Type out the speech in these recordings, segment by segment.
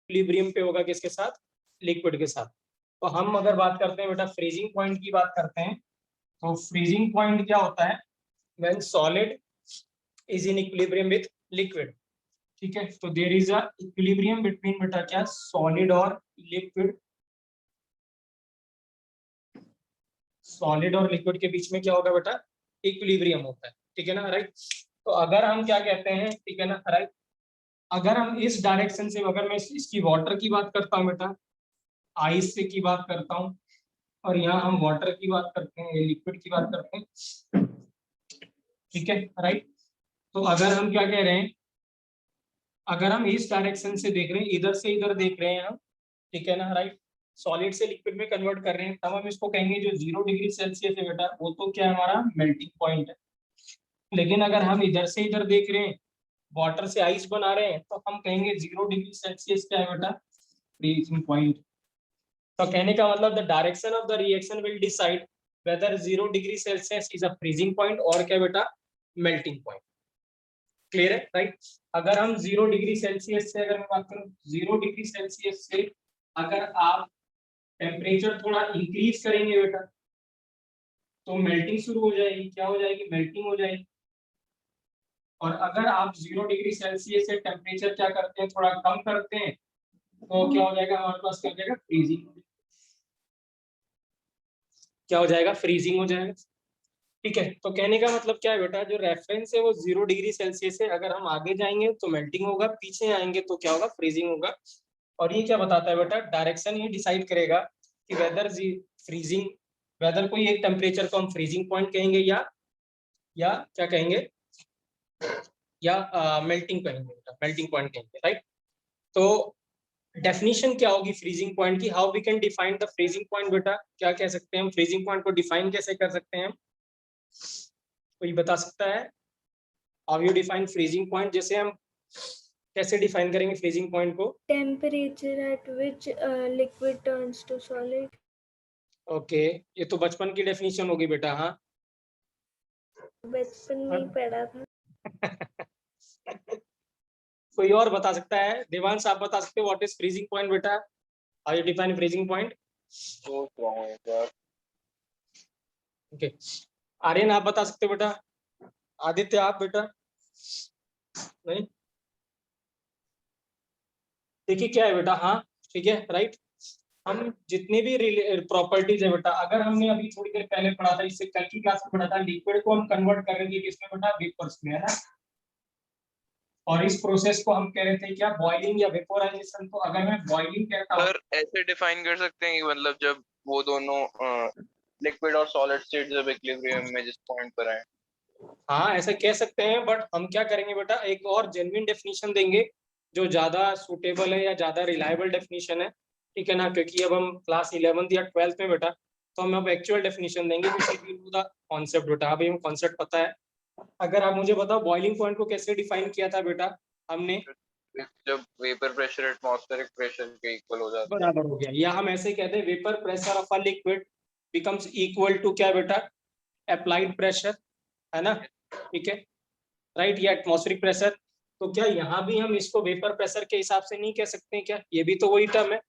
Equilibrium पे होगा किसके साथ, लिक्विड के साथ। तो हम अगर बात करते हैं बेटा फ्रीजिंग पॉइंट की बात करते हैं, तो फ्रीजिंग पॉइंट क्या होता है, when solid is in equilibrium with liquid. ठीक है, तो there is a equilibrium between बेटा क्या, सॉलिड और लिक्विड। सॉलिड और लिक्विड के बीच में क्या होगा बेटा, इक्विलिब्रियम होता है। ठीक है ना, राइट। तो अगर हम क्या कहते हैं, ठीक है ना, राइट, अगर हम इस डायरेक्शन से, अगर मैं इसकी वाटर की बात करता हूँ बेटा, आइस से की बात करता हूँ, और यहाँ हम वाटर की बात करते हैं, लिक्विड की बात करते हैं, ठीक है, राइट। तो अगर हम क्या कह रहे हैं, अगर हम इस डायरेक्शन से देख रहे हैं, इधर से इधर देख रहे हैं हम, ठीक है ना, राइट, सॉलिड से लिक्विड में कन्वर्ट कर रहे हैं, तब हम इसको कहेंगे जो 0 डिग्री सेल्सियस है बेटा, वो तो क्या है, हमारा मेल्टिंग पॉइंट है। लेकिन अगर हम इधर से इधर देख रहे हैं, वाटर से आइस बना रहे हैं, तो हम कहेंगे 0 डिग्री सेल्सियस क्या है बेटा, फ्रीजिंग पॉइंट। तो कहने का मतलब the direction of the reaction will decide whether 0 degree Celsius is a freezing point और क्या बेटा, मेल्टिंग पॉइंट। क्लियर है, राइट। अगर हम 0 डिग्री सेल्सियस से, अगर मैं बात करूं 0 डिग्री सेल्सियस से अगर आप टेम्परेचर थोड़ा इंक्रीज करेंगे बेटा, तो मेल्टिंग शुरू हो जाएगी, क्या हो जाएगी, मेल्टिंग हो जाएगी। और अगर आप 0 डिग्री सेल्सियस से टेम्परेचर क्या करते हैं, थोड़ा कम करते हैं, तो क्या हो जाएगा, हमारे पास क्या हो जाएगा, फ्रीजिंग। क्या हो जाएगा, फ्रीजिंग हो जाएगा। ठीक है, तो कहने का मतलब क्या है बेटा, जो रेफरेंस है वो 0 डिग्री सेल्सियस है, अगर हम आगे जाएंगे तो मेल्टिंग होगा, पीछे आएंगे तो क्या होगा, फ्रीजिंग होगा। और ये क्या बताता है बेटा, डायरेक्शन ये डिसाइड करेगा कि वेदर फ्रीजिंग, वेदर कोई एक टेम्परेचर को हम फ्रीजिंग पॉइंट कहेंगे या क्या कहेंगे, या मेल्टिंग कहेंगे बेटा, मेल्टिंग पॉइंट कहेंगे, राइट। तो डेफिनेशन क्या होगी फ्रीजिंग पॉइंट की, how we can define the freezing point बेटा, क्या कह सकते हैं हम, फ्रीजिंग पॉइंट को डिफाइन कैसे कर सकते हैं हम, कोई बता सकता है, how you define freezing point, जैसे हम कैसे डिफाइन करेंगे फ्रीजिंग पॉइंट को, temperature at which liquid turns to solid. Okay, ये तो बचपन की डेफिनेशन होगी बेटा, हाँ बचपन में ही पढ़ा था। कोई और बता सकता है, देवांश आप बता सकते हो व्हाट इज फ्रीजिंग पॉइंट बेटा, how you define freezing point. Okay, Aryan आप बता सकते हो बेटा, आदित्य आप बेटा, नहीं, देखिए क्या है बेटा, हाँ ठीक है, राइट। हम जितनी भी प्रॉपर्टीज है बेटा, अगर हमने अभी थोड़ी देर पहले पढ़ा था, इससे कल की क्लास में पढ़ा था, लिक्विड को हम कन्वर्ट करेंगे किसमें बेटा, वेपर्स में, है ना। और इस प्रोसेस को हम कह रहे थे क्या, बॉइलिंग या वेपोराइजेशन। तो अगर मैं बॉइलिंग कहता हूँ, सर ऐसे डिफाइन कर सकते हैं कि मतलब जब वो दोनों लिक्विड और सॉलिड स्टेट जब इक्विलिब्रियम में जिस पॉइंट पर आए। हाँ ऐसा कह सकते हैं, बट हम क्या करेंगे बेटा, एक और जेन्युइन डेफिनेशन देंगे जो ज्यादा सुटेबल है या ज्यादा रिलायबल डेफिनेशन है, ठीक है ना, क्योंकि अब हम क्लास 11th या 12th में बेटा, तो हम अब एक्चुअल डेफिनेशन देंगे कॉन्सेप्ट बेटा, अभी हम कॉन्सेप्ट पता है। अगर आप मुझे बताओ बॉइलिंग पॉइंट को कैसे डिफाइन किया था बेटा हमने, जब वेपर प्रेशर एटमॉस्फेरिक प्रेशर के इक्वल हो जाता है। बराबर हो गया, या हम ऐसे कहते हैं vapour pressure of a liquid becomes equal to क्या बेटा, अप्लाइड प्रेशर, है ना, ठीक है, राइट, या एटमॉस्फेरिक प्रेशर। तो क्या यहाँ भी हम इसको वेपर प्रेशर के हिसाब से नहीं कह सकते हैं क्या, ये भी तो वही टर्म है।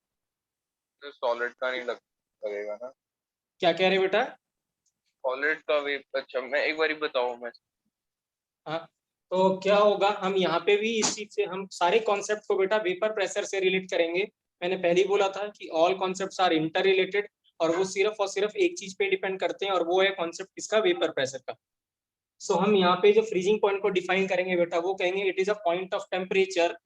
तो सॉलिड का नहीं लगेगा ना, क्या कह रहे बेटा, सॉलिड का वेपर, अच्छा मैं एक बार बताऊं मैं। हाँ, तो क्या होगा, हम यहाँ पे भी इस चीज से हम सारे कॉन्सेप्ट को बेटा वेपर प्रेशर से रिलेट करेंगे। मैंने पहले ही बोला था कि all concepts are interrelated, और वो सिर्फ और सिर्फ एक चीज पे डिपेंड करते हैं, और वो है कॉन्सेप्ट किसका, वेपर प्रेशर का। सो हम यहाँ पे जो फ्रीजिंग पॉइंट को डिफाइन करेंगे बेटा, वो कहेंगे it is a point of temperature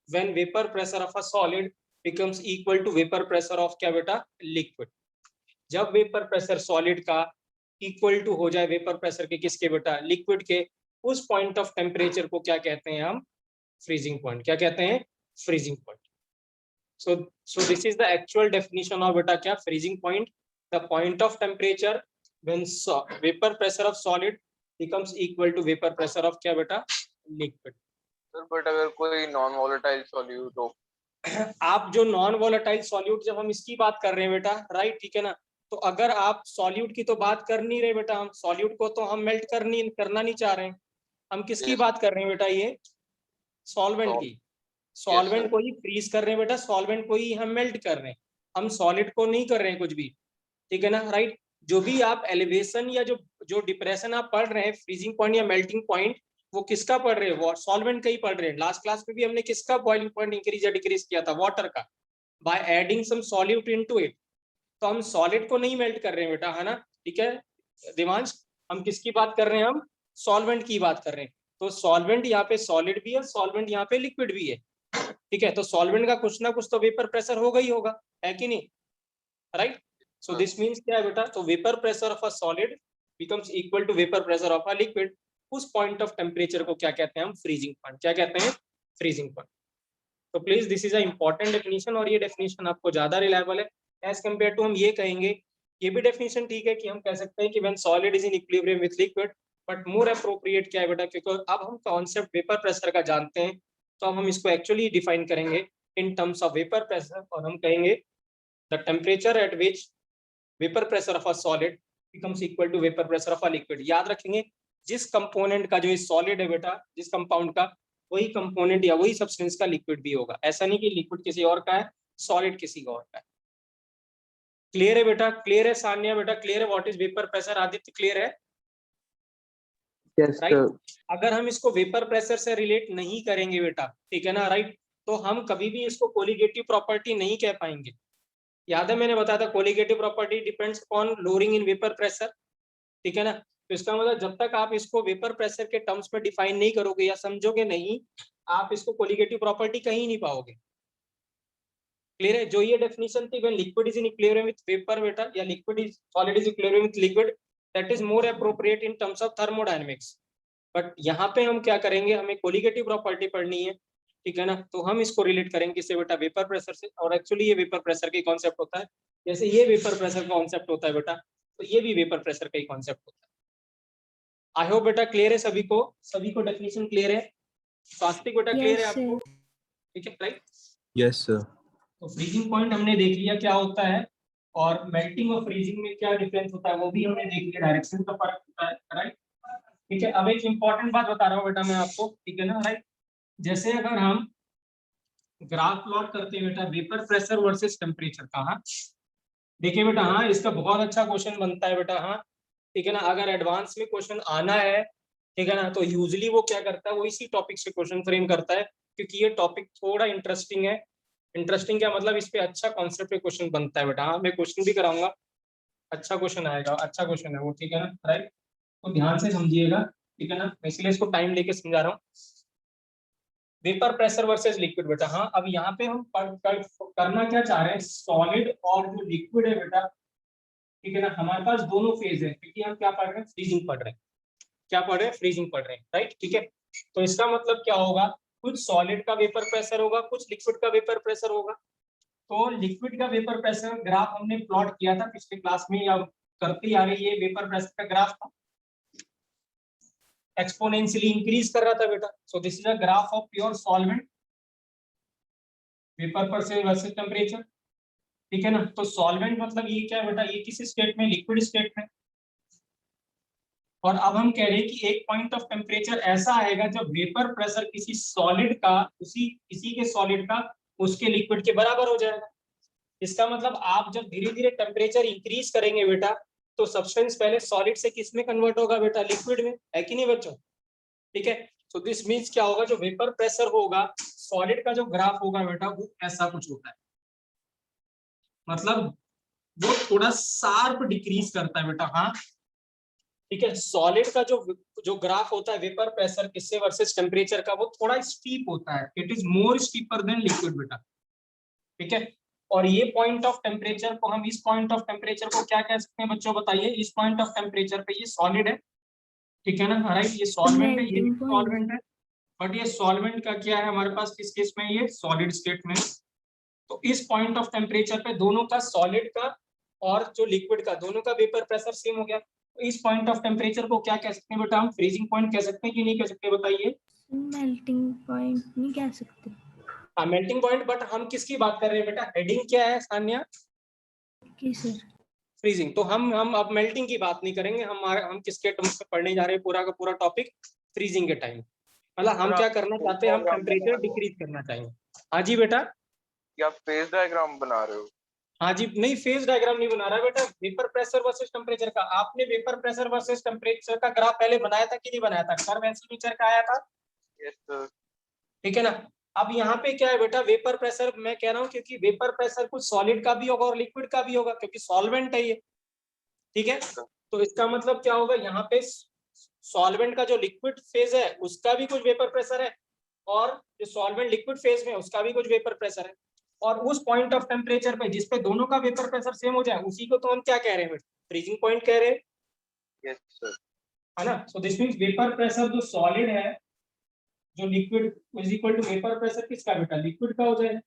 when vapour pressure of a solid becomes equal to vapour pressure of क्या बेटा, लिक्विड। जब वेपर प्रेशर सॉलिड का इक्वल टू हो जाए वेपर प्रेशर के किसके बेटा, लिक्विड के, उस पॉइंट ऑफ टेम्परेचर को क्या कहते हैं हम, फ्रीजिंग पॉइंट। क्या कहते हैं, freezing point. so this is the actual definition of beta क्या, freezing point, the point of temperature when vapor pressure of solid becomes equal to vapor pressure of क्या बेटा, liquid। सर बट अगर कोई non volatile solute हो, आप जो non volatile solute, जब हम इसकी बात कर रहे हैं बेटा, राइट, ठीक है ना, तो अगर आप सॉल्यूट की तो बात कर नहीं रहे बेटा, हम सॉल्यूट को तो हम मेल्ट करना नहीं चाह रहे हैं, हम किसकी बात कर रहे हैं बेटा, ये सॉल्वेंट की। Solvent sir. को ही फ्रीज कर रहे हैं बेटा, सॉल्वेंट को ही हम मेल्ट कर रहे हैं, हम सॉलिड को नहीं कर रहे हैं कुछ भी, ठीक है ना, राइट। जो भी आप एलिवेशन या जो जो डिप्रेशन आप पढ़ रहे हैं, फ्रीजिंग पॉइंट या मेल्टिंग पॉइंट, वो किसका पढ़ रहे हैं, वो सॉल्वेंट का ही पढ़ रहे हैं। लास्ट क्लास में भी हमने किसका बॉइलिंग पॉइंट इंक्रीज या डिक्रीज किया था, वाटर का, by adding some solute into it. तो हम सॉलिड को नहीं मेल्ट कर रहे हैं बेटा, है ना, ठीक है दिवांश, हम किसकी बात कर रहे हैं, हम सॉल्वेंट की बात कर रहे हैं। तो सॉल्वेंट यहाँ पे सॉलिड भी है, सॉल्वेंट यहाँ पे लिक्विड भी है, ठीक है। तो सॉल्वेंट का कुछ ना कुछ तो वेपर प्रेशर होगा ही होगा, है कि नहीं, राइट। सो दिस मीन्स क्या है बेटा, तो vapour pressure of a solid becomes equal to vapour pressure of a liquid. उस पॉइंट ऑफ टेम्परेचर को क्या कहते हैं हम, फ्रीजिंग पॉइंट। क्या कहते हैं, फ्रीजिंग पॉइंट। तो please this is a important definition, और ये डेफिनेशन आपको ज्यादा रिलायबल है एज कम्पेयर टू हम ये कहेंगे, ये भी डेफिनेशन ठीक है कि हम कह सकते हैं कि when solid is in equilibrium with liquid, but more appropriate क्या है बेटा, क्योंकि अब हम कॉन्सेप्ट वेपर प्रेशर का जानते हैं, तो अब हम इसको एक्चुअली डिफाइन करेंगे in terms of vapour pressure, और हम कहेंगे the temperature at which vapour pressure of a solid becomes equal to vapour pressure of a liquid. याद रखेंगे, जिस कंपोनेंट का जो सॉलिड है बेटा, जिस कंपाउंड का, वही कंपोनेंट या वही सब्सटेंस का लिक्विड भी होगा। ऐसा नहीं कि लिक्विड किसी और का है, सॉलिड किसी और का है। क्लियर है बेटा, क्लियर है सान्या बेटा, क्लियर है what is vapour pressure, Aditya clear है, Yes, राइट। sir. अगर हम इसको वेपर प्रेशर से रिलेट नहीं करेंगे बेटा, ठीक है ना, राइट, तो हम कभी भी इसको कोलिगेटिव प्रॉपर्टी नहीं कह पाएंगे। याद है मैंने बताया था, colligative property depends upon lowering in vapour pressure, ठीक है ना। तो इसका मतलब जब तक आप इसको वेपर प्रेशर के टर्म्स में डिफाइन नहीं करोगे या समझोगे नहीं, आप इसको कोलिगेटिव प्रॉपर्टी कहीं नहीं पाओगे। क्लियर है, जो ये डेफिनेशन थी, when liquid is in equilibrium with vapour बेटा, या liquid is solid is equilibrium with liquid, that is more appropriate in terms of thermodynamics. But यहाँ पे हम क्या करेंगे, हमें कोलिगेटिव प्रॉपर्टी पढ़नी है, ठीक है ना। तो हम इसको रिलेट करेंगे किससे बेटा, वेपर प्रेशर से। और एक्चुअली ये वेपर प्रेशर का कॉन्सेप्ट होता है, जैसे ये वेपर प्रेशर का कॉन्सेप्ट होता है बेटा, तो ये भी वेपर प्रेशर का ही कॉन्सेप्ट होता है। आई होप बेटा क्लियर है सभी को, सभी को डेफिनेशन क्लियर है, स्वास्तिक बेटा क्लियर है Yes, आपको, sir. ठीक है, राइट। Yes, sir. तो फ्रीजिंग पॉइंट हमने देख लिया क्या होता है, और मेल्टिंग और फ्रीजिंग में क्या डिफरेंस होता है वो भी हमने देख लिया, डायरेक्शन का फर्क होता है, राइट। ठीक है, अब एक इंपॉर्टेंट बात बता रहा हूँ बेटा मैं आपको, ठीक है ना, राइट। जैसे अगर हम ग्राफ प्लॉट करते हैं बेटा, वेपर प्रेशर वर्सेस टेम्परेचर का, हाँ देखिए बेटा, हाँ इसका बहुत अच्छा क्वेश्चन बनता है बेटा, हाँ ठीक है ना। अगर एडवांस में क्वेश्चन आना है, ठीक है ना, तो यूजुअली वो क्या करता है, वो इसी टॉपिक से क्वेश्चन फ्रेम करता है, क्योंकि ये टॉपिक थोड़ा इंटरेस्टिंग है। इंटरेस्टिंग क्या मतलब, इस पे अच्छा कॉन्सेप्ट पे क्वेश्चन बनता है बेटा। हाँ मैं क्वेश्चन भी कराऊंगा, अच्छा क्वेश्चन आएगा, अच्छा क्वेश्चन है वो, ठीक है ना, राइट। तो ध्यान से समझिएगा, ठीक है ना, मैं इसलिए इसको टाइम लेके समझा रहा हूँ। वेपर प्रेशर वर्सेस लिक्विड बेटा, हाँ अब यहाँ पे हम करना क्या चाह रहे हैं, सॉलिड और जो लिक्विड है बेटा, ठीक है ना, हमारे पास दोनों फेज है, क्योंकि हम क्या पढ़ रहे हैं, फ्रीजिंग पढ़ रहे हैं, क्या पढ़ रहे हैं, फ्रीजिंग पढ़ रहे हैं, राइट, ठीक है। तो इसका मतलब क्या होगा, कुछ सॉलिड का वेपर प्रेशर होगा, कुछ लिक्विड का वेपर प्रेशर होगा। तो लिक्विड का वेपर प्रेशर ग्राफ हमने प्लॉट किया था पिछले क्लास में, या करते आ रही है, वेपर प्रेशर का ग्राफ था, एक्सपोनेंशियली इंक्रीज कर रहा था बेटा। So this is a graph of pure solvent, vapour pressure versus temperature, ठीक है ना। तो सॉल्वेंट मतलब ये क्या है बेटा, ये किस स्टेट में, लिक्विड स्टेट में। और अब हम कह रहे हैं कि एक पॉइंट ऑफ टेम्परेचर ऐसा आएगा जब वेपर प्रेशर किसी सॉलिड का, किसी के सॉलिड का उसके लिक्विड के बराबर हो जाएगा। इसका मतलब आप जब धीरे धीरे टेम्परेचर इंक्रीज करेंगे बेटा, तो सब्सटेंस पहले सॉलिड से किस में कन्वर्ट होगा बेटा, लिक्विड में, है कि नहीं बच्चों, ठीक है। तो दिस मीन्स क्या होगा, जो वेपर प्रेशर होगा सॉलिड का जो ग्राफ होगा बेटा, वो ऐसा कुछ होता है, मतलब वो थोड़ा शार्प डिक्रीज करता है बेटा, हाँ ठीक है। सॉलिड का जो ग्राफ होता है वेपर प्रेशर किससे वर्सेस टेम्परेचर का, वो थोड़ा स्टीप होता है, it is more steeper than liquid बेटा, ठीक है। और ये पॉइंट ऑफ टेम्परेचर को हम, इस पॉइंट ऑफ टेम्परेचर को क्या कह सकते हैं बच्चों, बताइए। इस पॉइंट ऑफ टेम्परेचर पे ये सॉलिड है, ठीक है ना, राइट, ये सॉल्वेंट है, ये भी Melting point. सॉल्वेंट है, बट ये सॉल्वेंट का क्या है हमारे पास, किस केस में, ये सॉलिड स्टेट में। तो इस पॉइंट ऑफ टेम्परेचर पे दोनों का, सॉलिड का और जो लिक्विड का, दोनों का वेपर प्रेशर सेम हो गया। तो इस पॉइंट ऑफ टेम्परेचर को क्या कह सकते हैं बेटा, हम फ्रीजिंग पॉइंट कह सकते हैं कि नहीं कह सकते, बताइए। Melting point नहीं कह सकते। हाँ मेल्टिंग पॉइंट, बट हम किसकी बात कर रहे हैं बेटा, हेडिंग क्या है सान्या, Okay, sir. फ्रीजिंग। तो हम अब मेल्टिंग की बात नहीं करेंगे, हम किसके टर्म्स में पढ़ने जा रहे हैं, पूरा का पूरा टॉपिक फ्रीजिंग के टाइम। मतलब हम क्या करना चाहते हैं, हम टेम्परेचर डिक्रीज करना चाहेंगे, हाँ जी बेटा। क्या आप फेज डायग्राम बना रहे हो? हाँ जी, नहीं फेज डायग्राम नहीं बना रहा बेटा, वेपर प्रेशर वर्सेस टेम्परेचर का। आपने वेपर प्रेशर वर्सेस टेम्परेचर का ग्राफ पहले बनाया था कि नहीं बनाया था? कर्व ऐसे नेचर का आया था, यस सर। ठीक है ना। अब यहाँ पे क्या है बेटा, वेपर प्रेशर मैं कह रहा हूँ क्योंकि वेपर प्रेशर कुछ सॉलिड का भी होगा और लिक्विड का भी होगा, क्योंकि सॉल्वेंट है ये, ठीक है। तो इसका मतलब क्या होगा, यहाँ पे सॉल्वेंट का जो लिक्विड फेज है उसका भी कुछ वेपर प्रेशर है, और जो सॉल्वेंट लिक्विड फेज में उसका भी कुछ वेपर प्रेशर है, और उस पॉइंट ऑफ टेम्परेचर पे जिसपे दोनों का वेपर प्रेशर सेम हो जाए उसी को तो हम क्या कह रहे हैं, फ्रीजिंग पॉइंट कह रहे हैं, यस सर। है ना। So this means vapour pressure जो सॉलिड है, जो liquid is equal to vapour pressure किसका बेटा, लिक्विड का हो जाए,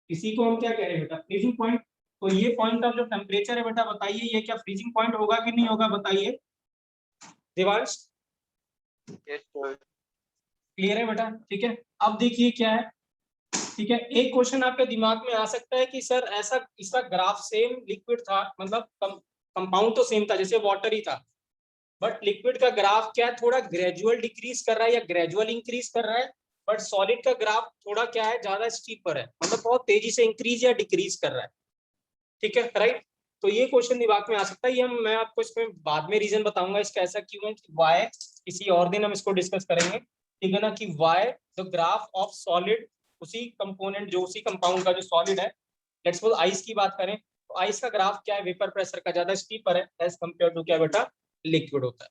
इसी को हम क्या कह रहे हैं बेटा, फ्रीजिंग पॉइंट। तो ये पॉइंट ऑफ जो टेम्परेचर है बेटा, बताइए ये क्या फ्रीजिंग पॉइंट होगा कि नहीं होगा, बताइए देवांश। Yes sir. क्लियर है बेटा, ठीक है। अब देखिए क्या है, ठीक है, एक क्वेश्चन आपके दिमाग में आ सकता है कि सर ऐसा इसका ग्राफ सेम लिक्विड था, मतलब कंपाउंड तो सेम था जैसे वाटर ही था, बट लिक्विड का ग्राफ क्या है, थोड़ा ग्रेजुअल डिक्रीज कर रहा है या ग्रेजुअल इंक्रीज कर रहा है, बट सॉलिड का ग्राफ थोड़ा क्या है, ज्यादा स्टीपर है, मतलब बहुत तेजी से इंक्रीज या डिक्रीज कर रहा है, ठीक है, राइट। तो ये क्वेश्चन दिमाग में आ सकता है, ये मैं आपको इसमें बाद में रीजन बताऊंगा इसका ऐसा क्यों है, कि वाई किसी और दिन हम इसको डिस्कस करेंगे, ठीक है ना, कि why the graph of solid, उसी कंपोनेंट जो उसी कंपाउंड का जो सॉलिड है, लेट्स सपोज आइस की बात करें, तो आइस का ग्राफ क्या है, वेपर प्रेशर का ज्यादा स्टीपर है एज कम्पेयर टू क्या बेटा, लिक्विड होता है,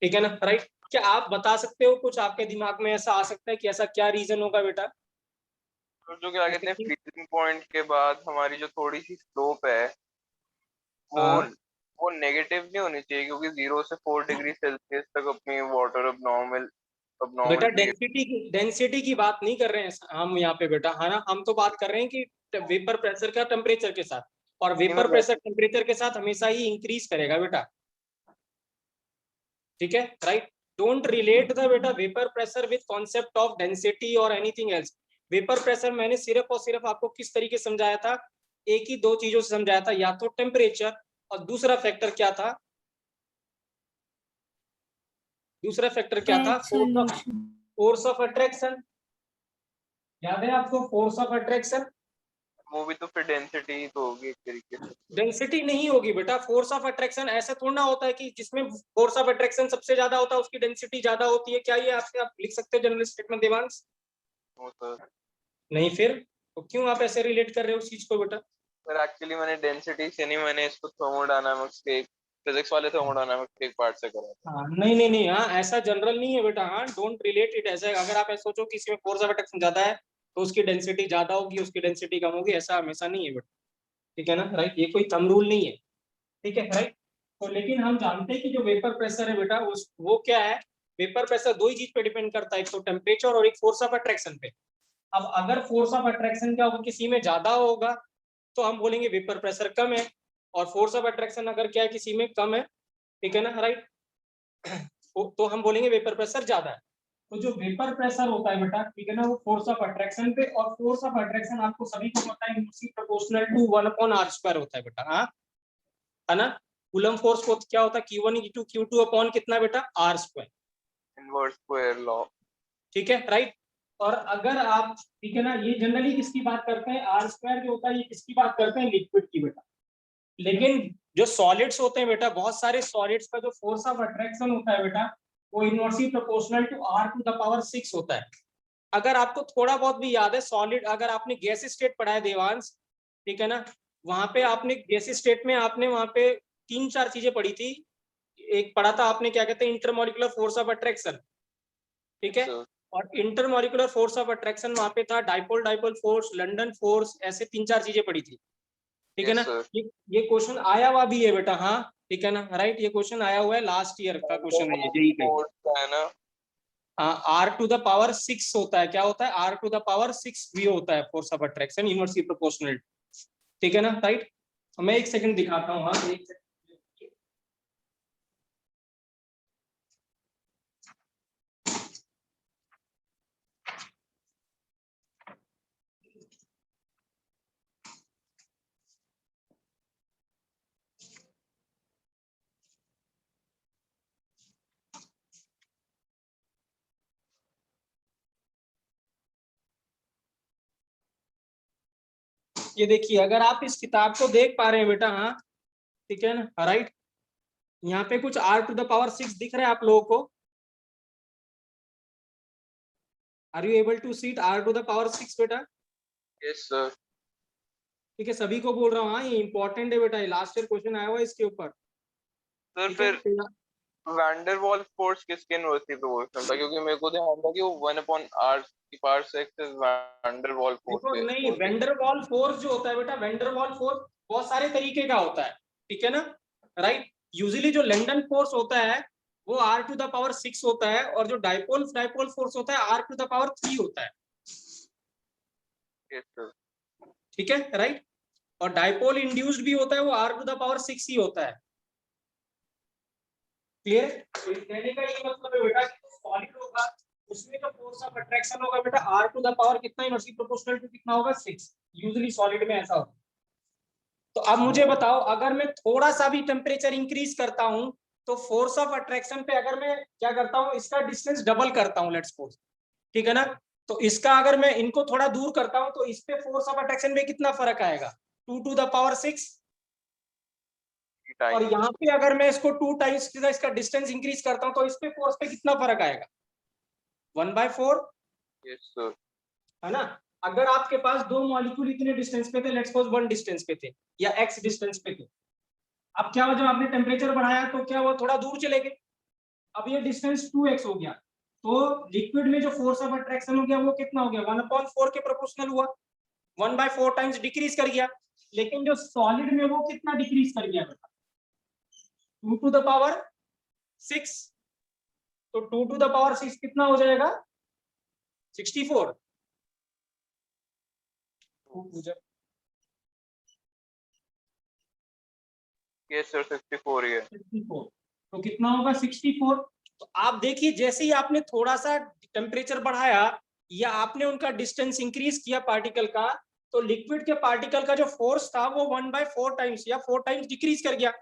ठीक है ना, राइट। क्या आप बता सकते हो कुछ, आपके दिमाग में ऐसा आ सकता है कि ऐसा क्या रीजन होगा बेटा? तो जो क्या कहते हैं, फ्रीजिंग पॉइंट के बाद हमारी जो थोड़ी सी स्लोप है वो हाँ वो नेगेटिव नहीं होनी चाहिए, क्योंकि 0 से 4 डिग्री सेल्सियस तक अपनी वाटर अब नॉर्मल बेटा भी है। डेंसिटी की बात नहीं कर रहे हैं हम यहाँ पे बेटा, है ना, हम तो बात कर रहे हैं कि वेपर प्रेशर का टेम्परेचर के साथ, और नहीं, मैं वेपर प्रेशर टेम्परेचर के साथ हमेशा ही इंक्रीज करेगा बेटा, ठीक है, राइट। डोंट रिलेट द बेटा vapour pressure with concept of density और एनीथिंग एल्स। वेपर प्रेशर मैंने सिर्फ और सिर्फ आपको किस तरीके से समझाया था, एक ही दो चीजों से समझाया था, या तो टेम्परेचर, और दूसरा फैक्टर क्या था, दूसरा फैक्टर क्या था, That solution. Force of attraction, याद है आपको, फोर्स ऑफ अट्रैक्शन। वो भी तो फिर डेंसिटी तो होगी एक तरीके से। डेंसिटी नहीं होगी बेटा, फोर्स ऑफ अट्रैक्शन ऐसा थोड़ा ना होता है कि जिसमें फोर्स ऑफ अट्रैक्शन सबसे ज्यादा होता है उसकी डेंसिटी ज्यादा होती है, क्या ये आपसे आप लिख सकते हो जनरल स्टेटमेंट देवांश? वो सर। नहीं, फिर तो क्यों आप ऐसे रिलेट कर रहे हो उस चीज को बेटा? पर एक्चुअली मैंने डेंसिटी से नहीं, मैंने इसको थर्मोडायनामिक्स के फिजिक्स वाले थर्मोडायनामिक्स के एक पार्ट से करा था। हाँ नहीं नहीं नहीं, हाँ ऐसा जनरल नहीं है बेटा, हाँ डोंट रिलेट इट ऐसे, अगर आप ऐसा सोचो कि इसमें फोर्स ऑफ अट्रैक्शन ज्यादा है तो उसकी डेंसिटी ज्यादा होगी, उसकी डेंसिटी कम होगी, ऐसा हमेशा नहीं है बेटा, ठीक है ना, राइट, ये कोई थंब रूल नहीं है, ठीक है, राइट। तो लेकिन हम जानते हैं कि जो वेपर प्रेशर है बेटा उस वो क्या है, वेपर प्रेशर दो ही चीज पे डिपेंड करता है, एक तो टेम्परेचर और एक फोर्स ऑफ अट्रैक्शन पे। अब अगर फोर्स ऑफ अट्रैक्शन का वो किसी में ज्यादा होगा तो हम बोलेंगे वेपर प्रेशर कम है, और फोर्स ऑफ अट्रैक्शन अगर क्या है किसी में कम है, ठीक है ना, राइट, तो हम बोलेंगे वेपर प्रेशर ज्यादा है। तो जो वेपर प्रेशर होता है बेटा, ठीक है ना, वो फोर्स ऑफ अट्रैक्शन पे, और फोर्स ऑफ अट्रैक्शन आपको सभी को पता है इनवर्सली प्रोपोर्शनल टू 1/r² होता है बेटा, हाँ, है ना। कूलम फोर्स को क्या होता है, Q1 × Q2 अपॉन कितना बेटा, r², इनवर्स स्क्वायर लॉ। ठीक है, राइट। और अगर आप, ठीक है ना, ये जनरली किसकी बात करते हैं, r² जो होता है ये किसकी बात करते हैं, लिक्विड की बेटा। लेकिन जो सॉलिड्स होते हैं बेटा, बहुत सारे सॉलिड्स का जो फोर्स ऑफ अट्रैक्शन होता है बेटा, वो इनवर्सली प्रोपोर्शनल टू r⁶ होता है। अगर आपको थोड़ा बहुत भी याद है, सॉलिड अगर आपने गैस स्टेट पढ़ा है देवांश, ठीक है ना, वहां पे आपने गैस स्टेट में आपने वहां पे 3-4 चीजें पढ़ी थी। एक पढ़ा था आपने, क्या कहते हैं, इंटरमॉलिक्यूलर फोर्स ऑफ अट्रैक्शन, ठीक है, और इंटरमॉलिक्यूलर फोर्स ऑफ अट्रैक्शन वहां पे था dipole dipole force, London force, ऐसे 3-4 चीजें पढ़ी थी, ठीक है यस ना। सर। ये क्वेश्चन आया हुआ भी है बेटा, हाँ, ठीक है ना, राइट, ये क्वेश्चन आया हुआ है, लास्ट ईयर का क्वेश्चन है ये, जेई का। फोर्स का है ना। r⁶ होता है, क्या होता है, r⁶ भी होता है force of attraction, inversely proportional, ठीक है ना, राइट। मैं एक सेकंड दिखाता हूँ, हाँ, एक ये देखिए, अगर आप इस किताब को देख पा रहे हैं बेटा, हाँ ठीक है ना, राइट, यहाँ पे कुछ r⁶ दिख रहा है आप लोगों को? Are you able to see r⁶ बेटा? Yes sir. ठीक है, सभी को बोल रहा हूँ, हाँ ये इंपॉर्टेंट है बेटा, ये लास्ट ईयर क्वेश्चन आया हुआ है इसके ऊपर। सर ठीक है, फिर वैंडरवाल्स फोर्स किसके इनवर्सली प्रोपोर्शनल था? क्योंकि मेरे को ध्यान था कि वो 1/r⁶ इज वैंडरवाल्स फोर्स देखो के नहीं, वेंडरवॉल फोर्स जो होता है बेटा, वेंडरवॉल फोर्स बहुत सारे तरीके का होता है, ठीक है ना, राइट। यूजुअली जो लंदन फोर्स होता है वो r⁶ होता है, और जो डाइपोल फोर्स होता है r�3 होता है, यस सर। ठीक है, राइट। और डाइपोल इंड्यूस्ड भी होता है, वो r�6 ही होता है। क्लियर? तो कहने का ये मतलब है बेटा कि सॉलिड होगा उसमें जो फोर्स ऑफ अट्रैक्शन होगा बेटा r⁴ कितना इनवर्सली प्रोपोर्शनल टू कितना होगा 6। यूजुअली सॉलिड में ऐसा होता है। तो अब मुझे बताओ, अगर मैं थोड़ा सा भी टेम्परेचर इंक्रीज करता हूं तो फोर्स ऑफ अट्रैक्शन पे अगर मैं क्या करता हूं, इसका डिस्टेंस डबल करता हूं, लेट्स सपोज, ठीक है ना, तो इसका अगर मैं इनको थोड़ा दूर करता हूं तो इस पे फोर्स ऑफ अट्रैक्शन में कितना फर्क आएगा? 2⁶ और यहाँ पे अगर मैं इसको 2 टाइम्स इसका डिस्टेंस इंक्रीज करता हूं तो इस पे फोर्स पे कितना फर्क आएगा? 1/4। Yes sir. है ना। अगर आपके पास दो मॉलिक्यूल इतने डिस्टेंस पे थे, लेट्स सपोज 1 डिस्टेंस पे थे या x डिस्टेंस पे थे, अब क्या हुआ, जब आपने टेम्परेचर बढ़ाया तो क्या हुआ, थोड़ा दूर चले गए, अब ये डिस्टेंस 2x हो गया, तो लिक्विड में जो फोर्स ऑफ अट्रैक्शन हो गया वो कितना हो गया? 1/4 के प्रोपोर्शनल हुआ, 1/4 टाइम्स डिक्रीज कर गया। लेकिन जो सॉलिड में वो कितना डिक्रीज कर गया बेटा? 2⁶। तो 2⁶ कितना हो जाएगा? 64। यस सर 64 ही है। 64 तो कितना होगा? 64। तो आप देखिए, जैसे ही आपने थोड़ा सा टेम्परेचर बढ़ाया या आपने उनका डिस्टेंस इंक्रीज किया पार्टिकल का, तो लिक्विड के पार्टिकल का जो फोर्स था वो 1/4 टाइम्स या 4 टाइम्स डिक्रीज कर गया।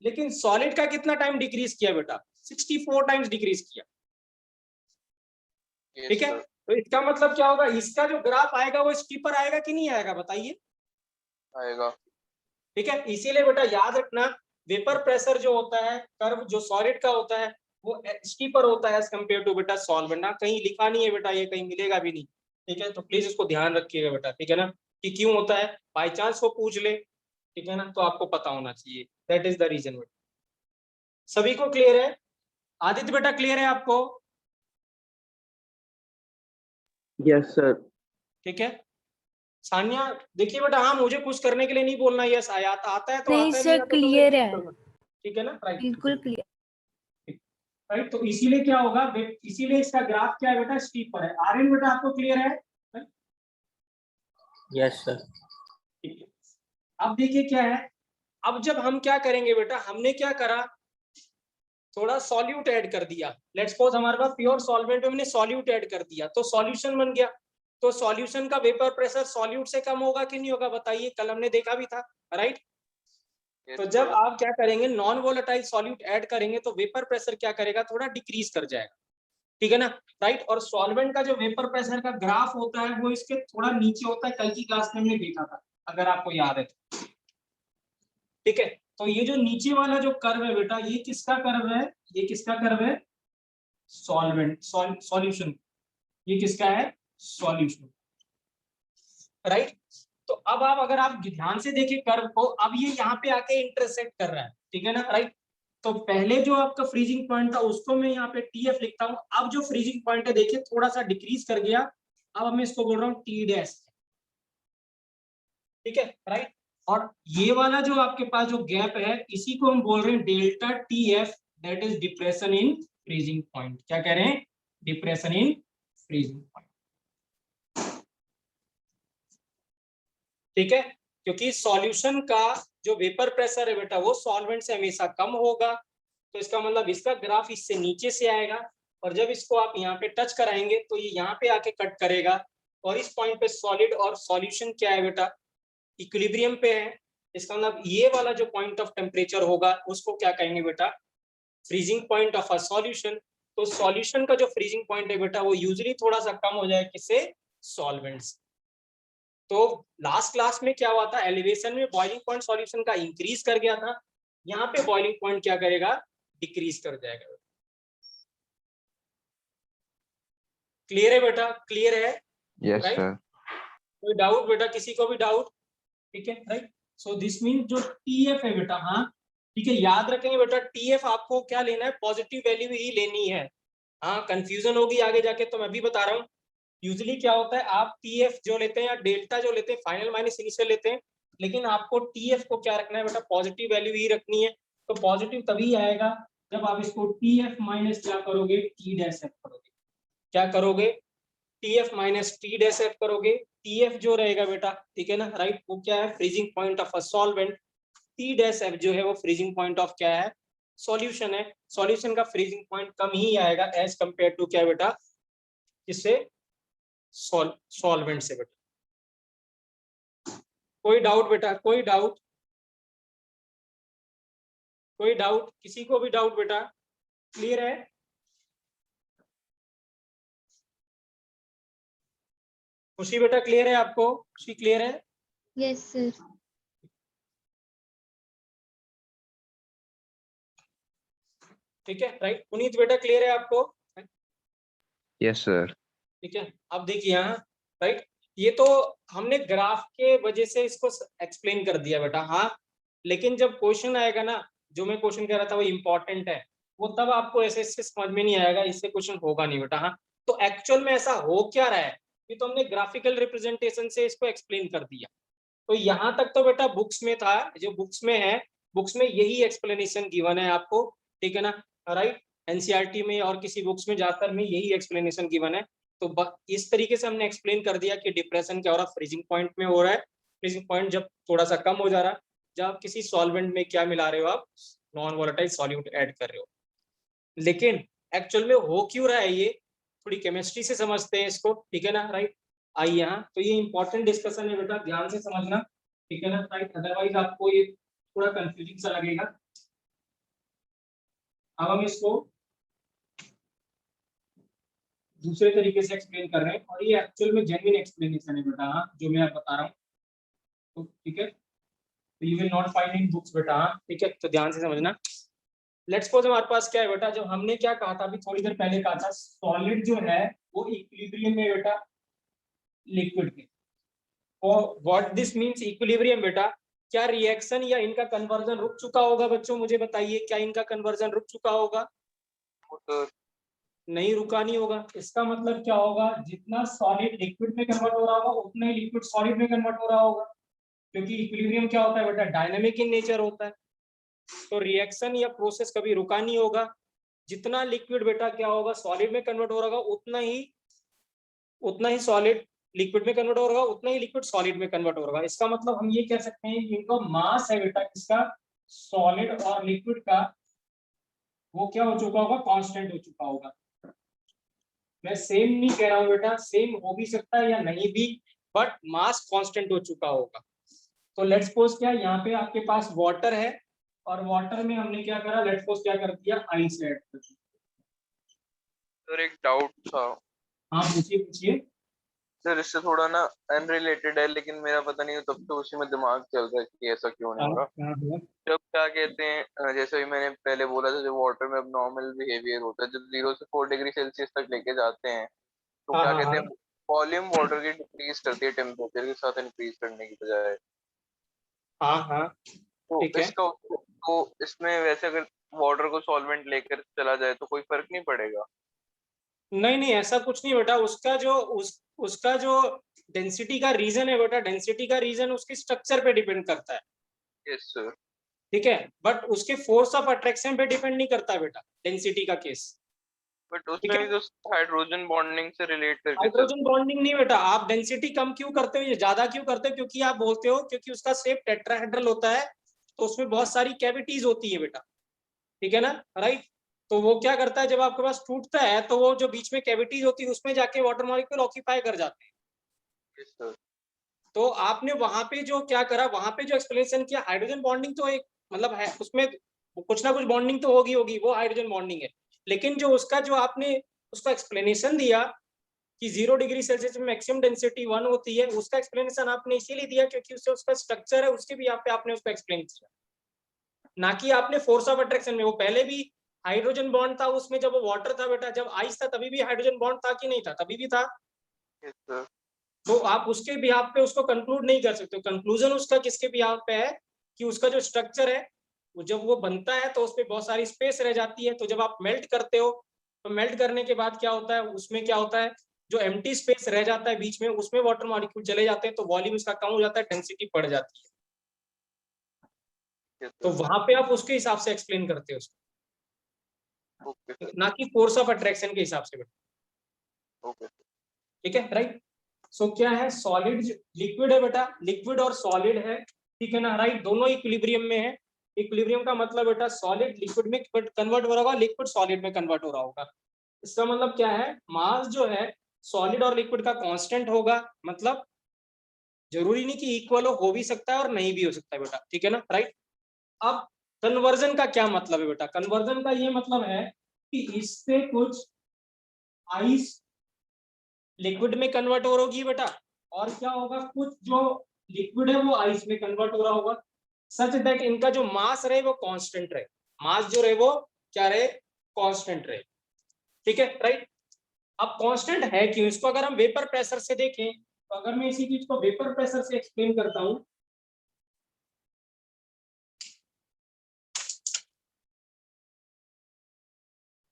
लेकिन सॉलिड का कितना टाइम डिक्रीज किया बेटा? 64 टाइम्स डिक्रीज किया। ठीक है, तो इसका मतलब क्या होगा, इसका जो ग्राफ आएगा वो स्टीपर आएगा कि नहीं आएगा, बताइए? आएगा। ठीक है, इसीलिए बेटा याद रखना, वेपर प्रेशर जो होता है, कर्व जो सॉलिड का होता है वो स्टीपर होता है एज कंपेयर टू बेटा सॉल्वेंट। ना कहीं लिखा नहीं है बेटा, ये कहीं मिलेगा भी नहीं, ठीक है, तो प्लीज इसको ध्यान रखिएगा बेटा, ठीक है ना, कि क्यों होता है, बाई चांस वो पूछ ले, ठीक है ना, तो आपको पता होना चाहिए, दैट इज द रीजन बेटा। सभी को क्लियर है? आदित्य बेटा क्लियर है आपको? Yes, sir. ठीक है, सानिया देखिए बेटा, हाँ मुझे कुछ करने के लिए नहीं बोलना, यस आया आता है तो नहीं आता है, सर, नहीं आता तो क्लियर मैं है, ठीक है ना, राइट, बिल्कुल क्लियर। राइट। तो इसीलिए क्या होगा, इसीलिए इसका ग्राफ क्या है बेटा? स्टीपर है। आर्यन बेटा आपको क्लियर है? Yes, sir. ठीक है, अब देखिए क्या है, अब जब हम क्या करेंगे बेटा, हमने क्या करा, थोड़ा सॉल्यूट ऐड कर दिया, लेट्स सपोज हमारे पास प्योर सॉल्वेंट में हमने सॉल्यूट ऐड कर दिया तो सॉल्यूशन बन गया। तो सॉल्यूशन का वेपर प्रेशर सॉल्यूट से कम होगा कि नहीं होगा, बताइए? कल हमने देखा भी था, राइट। तो जब आप क्या करेंगे, नॉन वोलेटाइल सॉल्यूट ऐड करेंगे तो वेपर प्रेशर क्या करेगा, थोड़ा डिक्रीज कर जाएगा, ठीक है ना, राइट। और सॉल्वेंट का जो वेपर प्रेशर का ग्राफ होता है वो इसके थोड़ा नीचे होता है, कल की क्लास में हमने देखा था अगर आपको याद है, ठीक है। तो ये जो नीचे वाला जो कर्व है बेटा, ये किसका कर्व है? ये किसका कर्व है? Solvent solution. ये किसका है? Solution, right. तो अब आप अगर आप ध्यान से देखिए कर्व को, अब ये यहाँ पे आके इंटरसेक्ट कर रहा है, ठीक है ना, राइट। तो पहले जो आपका फ्रीजिंग पॉइंट था उसको मैं यहाँ पे TF लिखता हूँ, अब जो फ्रीजिंग पॉइंट है देखिए थोड़ा सा डिक्रीज कर गया, अब मैं इसको बोल रहा हूँ T', ठीक है, राइट। और ये वाला जो आपके पास जो गैप है इसी को हम बोल रहे हैं delta TF, that is depression in freezing point. क्या कह रहे हैं? डिप्रेशन इन फ्रीजिंग पॉइंट, ठीक है। क्योंकि सॉल्यूशन का जो वेपर प्रेशर है बेटा वो सॉल्वेंट से हमेशा कम होगा, तो इसका मतलब इसका ग्राफ इससे नीचे से आएगा, और जब इसको आप यहाँ पे टच कराएंगे तो ये यहाँ पे आके कट करेगा, और इस पॉइंट पे सॉलिड और सॉल्यूशन क्या है बेटा? इक्विलिब्रियम पे है। इसका मतलब ये वाला जो पॉइंट ऑफ टेम्परेचर होगा उसको क्या कहेंगे बेटा? Freezing point of a solution. तो सॉल्यूशन का जो फ्रीजिंग पॉइंट है बेटा वो यूजुअली थोड़ा सा कम हो जाए किससे? सॉल्वेंट से। तो लास्ट क्लास में क्या हुआ था, एलिवेशन में बॉइलिंग पॉइंट सॉल्यूशन का इंक्रीज कर गया था, यहाँ पे बॉइलिंग पॉइंट क्या करेगा, डिक्रीज कर जाएगा। क्लियर है बेटा, क्लियर है? Yes right, sir. कोई डाउट बेटा, किसी को भी डाउट? ठीक है, राइट। सो दिस मीन जो टीएफ है बेटा, हाँ ठीक है, याद रखेंगे बेटा, टीएफ आपको क्या लेना है, पॉजिटिव वैल्यू ही लेनी है। हाँ, कंफ्यूजन होगी आगे जाके, तो मैं भी बता रहा हूँ। यूजुअली क्या होता है, आप टीएफ जो लेते हैं या डेल्टा जो लेते हैं, फाइनल माइनस इनिशियल लेते हैं, लेकिन आपको टीएफ को क्या रखना है बेटा, पॉजिटिव वैल्यू ही रखनी है। तो पॉजिटिव तभी आएगा जब आप इसको टीएफ माइनस क्या करोगे, टी डैश एफ करोगे। क्या करोगे, TF minus T dash F करोगे। टीएफ जो रहेगा बेटा, ठीक है ना, राइट, वो क्या है, freezing point of a solvent. T dash F जो है वो फ्रीजिंग पॉइंट ऑफ क्या है, सॉल्यूशन है। सॉल्यूशन का फ्रीजिंग पॉइंट कम ही आएगा एज कंपेयर टू क्या बेटा, किससे, सॉल्वेंट से बेटा। कोई डाउट बेटा, कोई डाउट, कोई डाउट, किसी को भी डाउट बेटा? क्लियर है? खुशी बेटा क्लियर है आपको? खुशी क्लियर है? Yes sir. ठीक है, राइट। पुनीत बेटा क्लियर है आपको? Yes sir. ठीक है, अब देखिए यहाँ, राइट, ये तो हमने ग्राफ के वजह से इसको एक्सप्लेन कर दिया बेटा, हाँ, लेकिन जब क्वेश्चन आएगा ना, जो मैं क्वेश्चन कह रहा था वो इम्पोर्टेंट है, वो तब आपको ऐसे इससे समझ में नहीं आएगा, इससे क्वेश्चन होगा नहीं बेटा। हाँ, तो एक्चुअल में ऐसा हो क्या रहा है, ये तो हमने ग्राफिकल रिप्रेजेंटेशन से इसको एक्सप्लेन कर दिया। तो यहाँ तक तो बेटा बुक्स में था, जो बुक्स में है, बुक्स में यही एक्सप्लेनेशन गिवन है आपको, ठीक है ना, राइट। एनसीईआरटी में और किसी बुक्स में ज्यादातर में यही एक्सप्लेनेशन गिवन है। तो इस तरीके से हमने एक्सप्लेन कर दिया कि डिप्रेशन क्या हो रहा है, फ्रीजिंग पॉइंट में हो रहा है। फ्रीजिंग पॉइंट जब थोड़ा सा कम हो जा रहा है, जब आप किसी सॉल्वेंट में क्या मिला रहे हो, आप नॉन वोलेटाइल सॉल्यूट ऐड कर रहे हो। लेकिन एक्चुअल में हो क्यों रहा है, ये थोड़ी केमिस्ट्री से समझते हैं इसको, ठीक है ना, राइट। आइए यहाँ, तो ये इंपॉर्टेंट डिस्कशन है बेटा, ध्यान से समझना, ठीक है ना, राइट, अदरवाइज आपको ये थोड़ा कंफ्यूजिंग सा लगेगा। अब हम इसको दूसरे तरीके से एक्सप्लेन कर रहे हैं, और ये एक्चुअल में जेन्युइन एक्सप्लेनेशन है बेटा, हाँ, जो मैं आप बता रहा हूँ, तो ठीक है, तो you will not find in books बेटा, हाँ, ठीक है, तो ध्यान से समझना। लेट्स सपोज हमारे पास क्या है बेटा, जो हमने क्या कहा था अभी थोड़ी देर पहले कहा था, सॉलिड जो है वो इक्विलिब्रियम में बेटा लिक्विड के। और व्हाट दिस मींस इक्विलिब्रियम बेटा, क्या रिएक्शन या इनका कन्वर्जन रुक चुका होगा बच्चों, मुझे बताइए, क्या इनका कन्वर्जन रुक चुका होगा? तो नहीं, रुका नहीं होगा। इसका मतलब क्या होगा, जितना सॉलिड लिक्विड में कन्वर्ट हो रहा होगा, उतना ही लिक्विड सॉलिड में कन्वर्ट हो रहा होगा, क्योंकि इक्विलिब्रियम क्या होता है बेटा, डायनामिक इन नेचर होता है। तो रिएक्शन या प्रोसेस कभी रुका नहीं होगा। जितना लिक्विड बेटा क्या होगा, सॉलिड में कन्वर्ट हो रहा होगा, उतना ही सॉलिड लिक्विड में कन्वर्ट हो रहा होगा, उतना ही लिक्विड सॉलिड में कन्वर्ट हो रहा होगा। इसका मतलब हम ये कह सकते हैं कि इनका मास है बेटा, किसका, सॉलिड और लिक्विड का, वो क्या हो चुका होगा, कांस्टेंट हो चुका होगा। मैं सेम नहीं कह रहा हूँ बेटा, सेम हो भी सकता है या नहीं भी, बट मास कांस्टेंट हो चुका होगा। तो लेट्स सपोज क्या, यहाँ पे आपके पास वाटर है, और वाटर में हमने क्या करा, लेट्स सपोज क्या कर दिया, आइस ऐड कर दिया। सर एक डाउट था। हाँ पूछिए पूछिए। सर इससे थोड़ा ना अनरिलेटेड है, लेकिन मेरा पता नहीं तब तो उसी में दिमाग चल रहा है कि ऐसा क्यों नहीं हो रहा। जब क्या कहते हैं, जैसे ही मैंने पहले बोला था, जब वाटर में अब नॉर्मल बिहेवियर होता है, जब 0 से 4 डिग्री सेल्सियस तक लेके जाते हैं, तो हाँ क्या हाँ कहते हाँ हैं, वॉल्यूम वाटर की डिक्रीज करती है टेम्परेचर के साथ इंक्रीज करने की बजाय। हाँ हाँ, तो ठीक है। इसका, तो इसमें वैसे अगर वाटर को सॉल्वेंट लेकर चला जाए तो कोई फर्क नहीं पड़ेगा? नहीं नहीं, ऐसा कुछ नहीं बेटा, उसका जो डेंसिटी का रीजन है बेटा, डेंसिटी का रीजन उसके स्ट्रक्चर पे डिपेंड करता है, यस सर। ठीक है, बट उसके फोर्स ऑफ अट्रैक्शन पे डिपेंड नहीं करता बेटा, डेंसिटी का केस। बट ठीक उसमें है, भी तो हाइड्रोजन बॉन्डिंग से रिलेट करके हाइड्रोजन बॉन्डिंग नहीं बेटा, आप डेंसिटी कम क्यों करते हो, ये ज्यादा क्यों करते हो, क्योंकि आप बोलते हो क्योंकि उसका शेप टेट्राहेड्रल होता है, तो उसमें बहुत सारी कैविटीज होती है बेटा, ठीक है ना, राइट। तो वो क्या करता है, जब आपके पास टूटता है, तो वो जो बीच में कैविटीज होती है, उसमें जाके वाटर मॉलिक्यूल ऑक्यूपाई कर जाते हैं। yes, sir. तो आपने वहां पे जो क्या करा, वहां पे जो एक्सप्लेनेशन किया, हाइड्रोजन बॉन्डिंग तो एक मतलब है, उसमें कुछ ना कुछ बॉन्डिंग तो होगी, वो हाइड्रोजन बॉन्डिंग है। लेकिन जो उसका जो आपने उसका एक्सप्लेनेशन दिया कि 0 डिग्री सेल्सियस में मैक्सिमम डेंसिटी 1 होती है, उसका एक्सप्लेनेशन आपने इसीलिए दिया क्योंकि उससे उसका स्ट्रक्चर है, उसके भी यहाँ पे आपने उसको एक्सप्लेन किया, ना कि आपने फोर्स ऑफ अट्रैक्शन में। वो पहले भी हाइड्रोजन बॉन्ड था उसमें, जब वो वाटर था बेटा, जब आइस था तभी भी हाइड्रोजन बॉन्ड था कि नहीं था? तभी भी था। Yes, sir. तो आप उसके बिहाफ पे उसको कंक्लूड नहीं कर सकते। कंक्लूजन उसका किसके बिहाफ पे है कि उसका जो स्ट्रक्चर है वो जब वो बनता है तो उसपे बहुत सारी स्पेस रह जाती है, तो जब आप मेल्ट करते हो तो मेल्ट करने के बाद क्या होता है, उसमें क्या होता है, जो एम्प्टी स्पेस रह जाता है बीच में, उसमें वाटर मॉलिक्यूल चले जाते हैं, तो वॉल्यूम इसका कम हो जाता है, डेंसिटी बढ़ जाती है। Yes, तो sir. वहां पे आप उसके हिसाब से एक्सप्लेन करते हो उसको, Okay, sir. ना कि फोर्स ऑफ अट्रैक्शन के हिसाब से बेटा। Okay, sir. ठीक है, राइट। सो क्या है, सॉलिड लिक्विड है बेटा, लिक्विड और सॉलिड है, ठीक है ना, राइट। दोनों इक्विलिब्रियम में है। इक्विलिब्रियम का मतलब बेटा सॉलिड लिक्विड में कन्वर्ट हो रहा होगा, लिक्विड सॉलिड में कन्वर्ट हो रहा होगा। इसका मतलब क्या है, मास जो है सॉलिड और लिक्विड का कांस्टेंट होगा, मतलब जरूरी नहीं कि इक्वल हो भी सकता है और नहीं भी हो सकता है बेटा, ठीक है ना, राइट। अब कन्वर्जन का क्या मतलब है बेटा? कन्वर्जन का ये मतलब है कि इससे कुछ आइस लिक्विड में कन्वर्ट हो रही है बेटा, और क्या होगा, कुछ जो लिक्विड है वो आइस में कन्वर्ट हो रहा होगा, सच दैट इनका जो मास रहे वो कांस्टेंट रहे, मास जो रहे वो क्या रहे, कांस्टेंट रहे, ठीक है, राइट। अब कांस्टेंट है क्यों, इसको अगर हम वेपर प्रेशर से देखें, तो अगर मैं इसी चीज को वेपर प्रेशर से एक्सप्लेन करता हूं,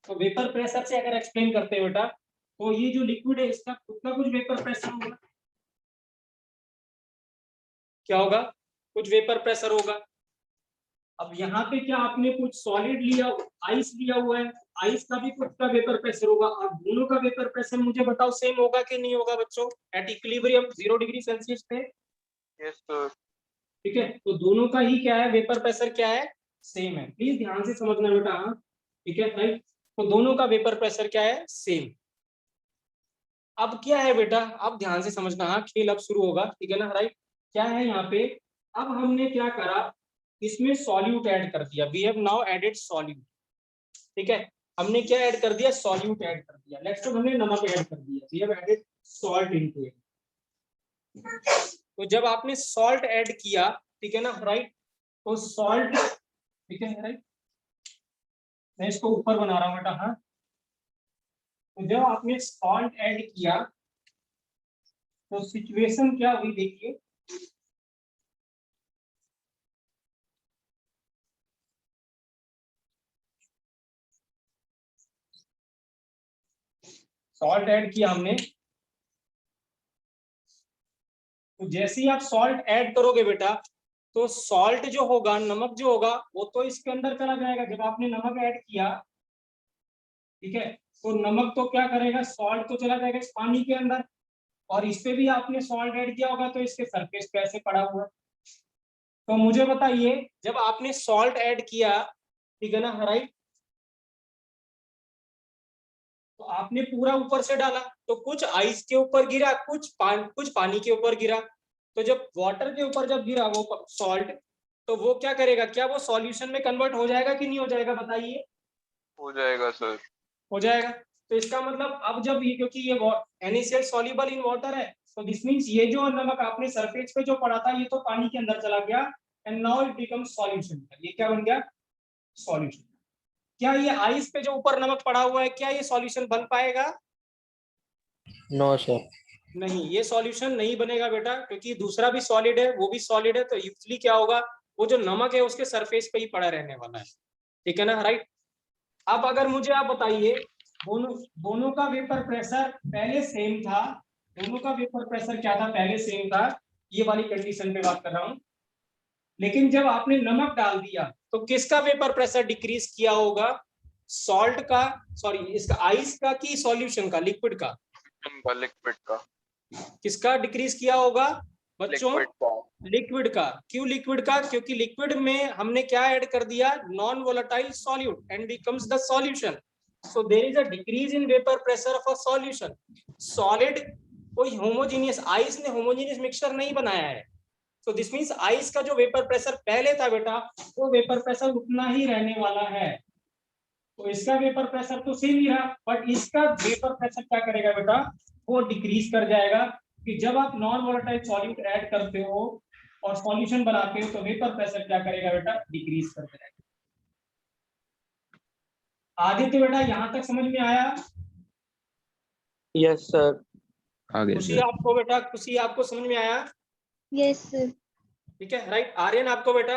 तो वेपर प्रेशर से अगर एक्सप्लेन करते हैं बेटा, तो ये जो लिक्विड है इसका कितना कुछ वेपर प्रेशर होगा, क्या होगा, कुछ वेपर प्रेशर होगा। अब यहाँ पे क्या आपने कुछ सॉलिड लिया, आइस लिया हुआ है, आइस का भी कुछ का वेपर प्रेशर होगा। अब दोनों का वेपर प्रेशर मुझे बताओ सेम होगा कि नहीं होगा बच्चों, एट इक्विलिब्रियम 0 डिग्री सेल्सियस पे, Yes, sir. ठीक है। तो दोनों का ही क्या है, वेपर प्रेशर क्या है, सेम है। प्लीज ध्यान से समझना बेटा, हाँ, ठीक है, राइट। तो दोनों का वेपर प्रेशर क्या है, सेम। अब क्या है बेटा, अब ध्यान से समझना, हाँ, खेल अब शुरू होगा, ठीक है ना, राइट। क्या है यहाँ पे, अब हमने क्या करा, इसमें सॉल्यूट ऐड कर दिया, we have now added solute, ठीक है। हमने क्या ऐड कर दिया, सॉल्यूट ऐड कर दिया। नेक्स्ट हमने नमक ऐड कर दिया, we have added salt into it. तो जब आपने सॉल्ट ऐड किया, ठीक है ना, राइट, तो सॉल्ट, ठीक है, राइट, मैं इसको ऊपर बना रहा हूँ बेटा, हाँ। तो जब आपने सॉल्ट ऐड किया तो सिचुएशन क्या हुई देखिए, सॉल्ट ऐड किया हमने, तो जैसे ही आप सॉल्ट ऐड करोगे बेटा, तो सॉल्ट जो होगा, नमक जो होगा, वो तो इसके अंदर चला जाएगा। जब आपने नमक ऐड किया, ठीक है, तो नमक तो क्या करेगा, सॉल्ट तो चला जाएगा इस पानी के अंदर, और इस पे भी आपने सॉल्ट ऐड किया होगा, तो इसके सरफेस पे ऐसे पड़ा हुआ है। तो मुझे बताइए, जब आपने सॉल्ट ऐड किया, ठीक है ना, राइट, तो आपने पूरा ऊपर से डाला, तो कुछ आइस के ऊपर गिरा, कुछ पानी के ऊपर गिरा। तो जब वाटर के ऊपर जब गिरा वो सॉल्ट, तो वो क्या करेगा, क्या वो सॉल्यूशन में कन्वर्ट हो जाएगा कि नहीं हो जाएगा, बताइए। हो जाएगा सर। हो जाएगा। तो इसका मतलब अब जब ये, क्योंकि ये NaCl सॉल्युबल इन वाटर है, तो दिस मींस ये जो नमक आपने सरफेस पे जो पड़ा था, ये तो पानी के अंदर चला गया, and now it becomes solution. ये क्या बन गया, सॉल्यूशन। क्या ये आइस पे जो ऊपर नमक पड़ा हुआ है, क्या ये सॉल्यूशन बन पाएगा? No sir. नहीं, ये सॉल्यूशन नहीं बनेगा बेटा, क्योंकि दूसरा भी सॉलिड है, वो भी सॉलिड है, तो यूजली क्या होगा, वो जो नमक है उसके सरफेस पे ही पड़ा रहने वाला है, ठीक है ना, राइट। अब अगर मुझे आप बताइए, दोनों का वेपर प्रेशर पहले सेम था, दोनों का वेपर प्रेशर क्या था, पहले सेम था, ये वाली कंडीशन पे बात कर रहा हूं। लेकिन जब आपने नमक डाल दिया, तो किसका वेपर प्रेशर डिक्रीज किया होगा, सॉल्ट का, सॉरी इसका आइस का, कि सॉल्यूशन का, लिक्विड का? लिक्विड का। किसका डिक्रीज किया होगा बच्चों? लिक्विड का। लिक्विड का। क्यों लिक्विड का? क्योंकि लिक्विड में हमने क्या ऐड कर दिया, non volatile solute and becomes the solution. So there is a decrease in vapour pressure of a solution. Solid कोई होमोजेनियस, आइस ने होमोजेनियस मिक्सचर नहीं बनाया है, सो दिस मींस आइस का जो वेपर प्रेशर पहले था बेटा, वो वेपर प्रेशर उतना ही रहने वाला है। तो इसका वेपर प्रेशर तो सेम ही रहा, बट इसका वेपर प्रेशर क्या करेगा बेटा, वो डिक्रीज कर जाएगा। कि जब आप नॉन वोलेटाइल सॉल्यूट ऐड करते हो और सॉल्यूशन बनाते हो तो वेपर प्रेशर क्या करेगा बेटा, डिक्रीज कर जाएगा। आदित्य बेटा यहाँ तक समझ में आया? Yes sir. आगे खुशी सर। आपको बेटा, खुशी आपको समझ में आया? Yes, sir. ठीक है, राइट। आर्यन आपको बेटा?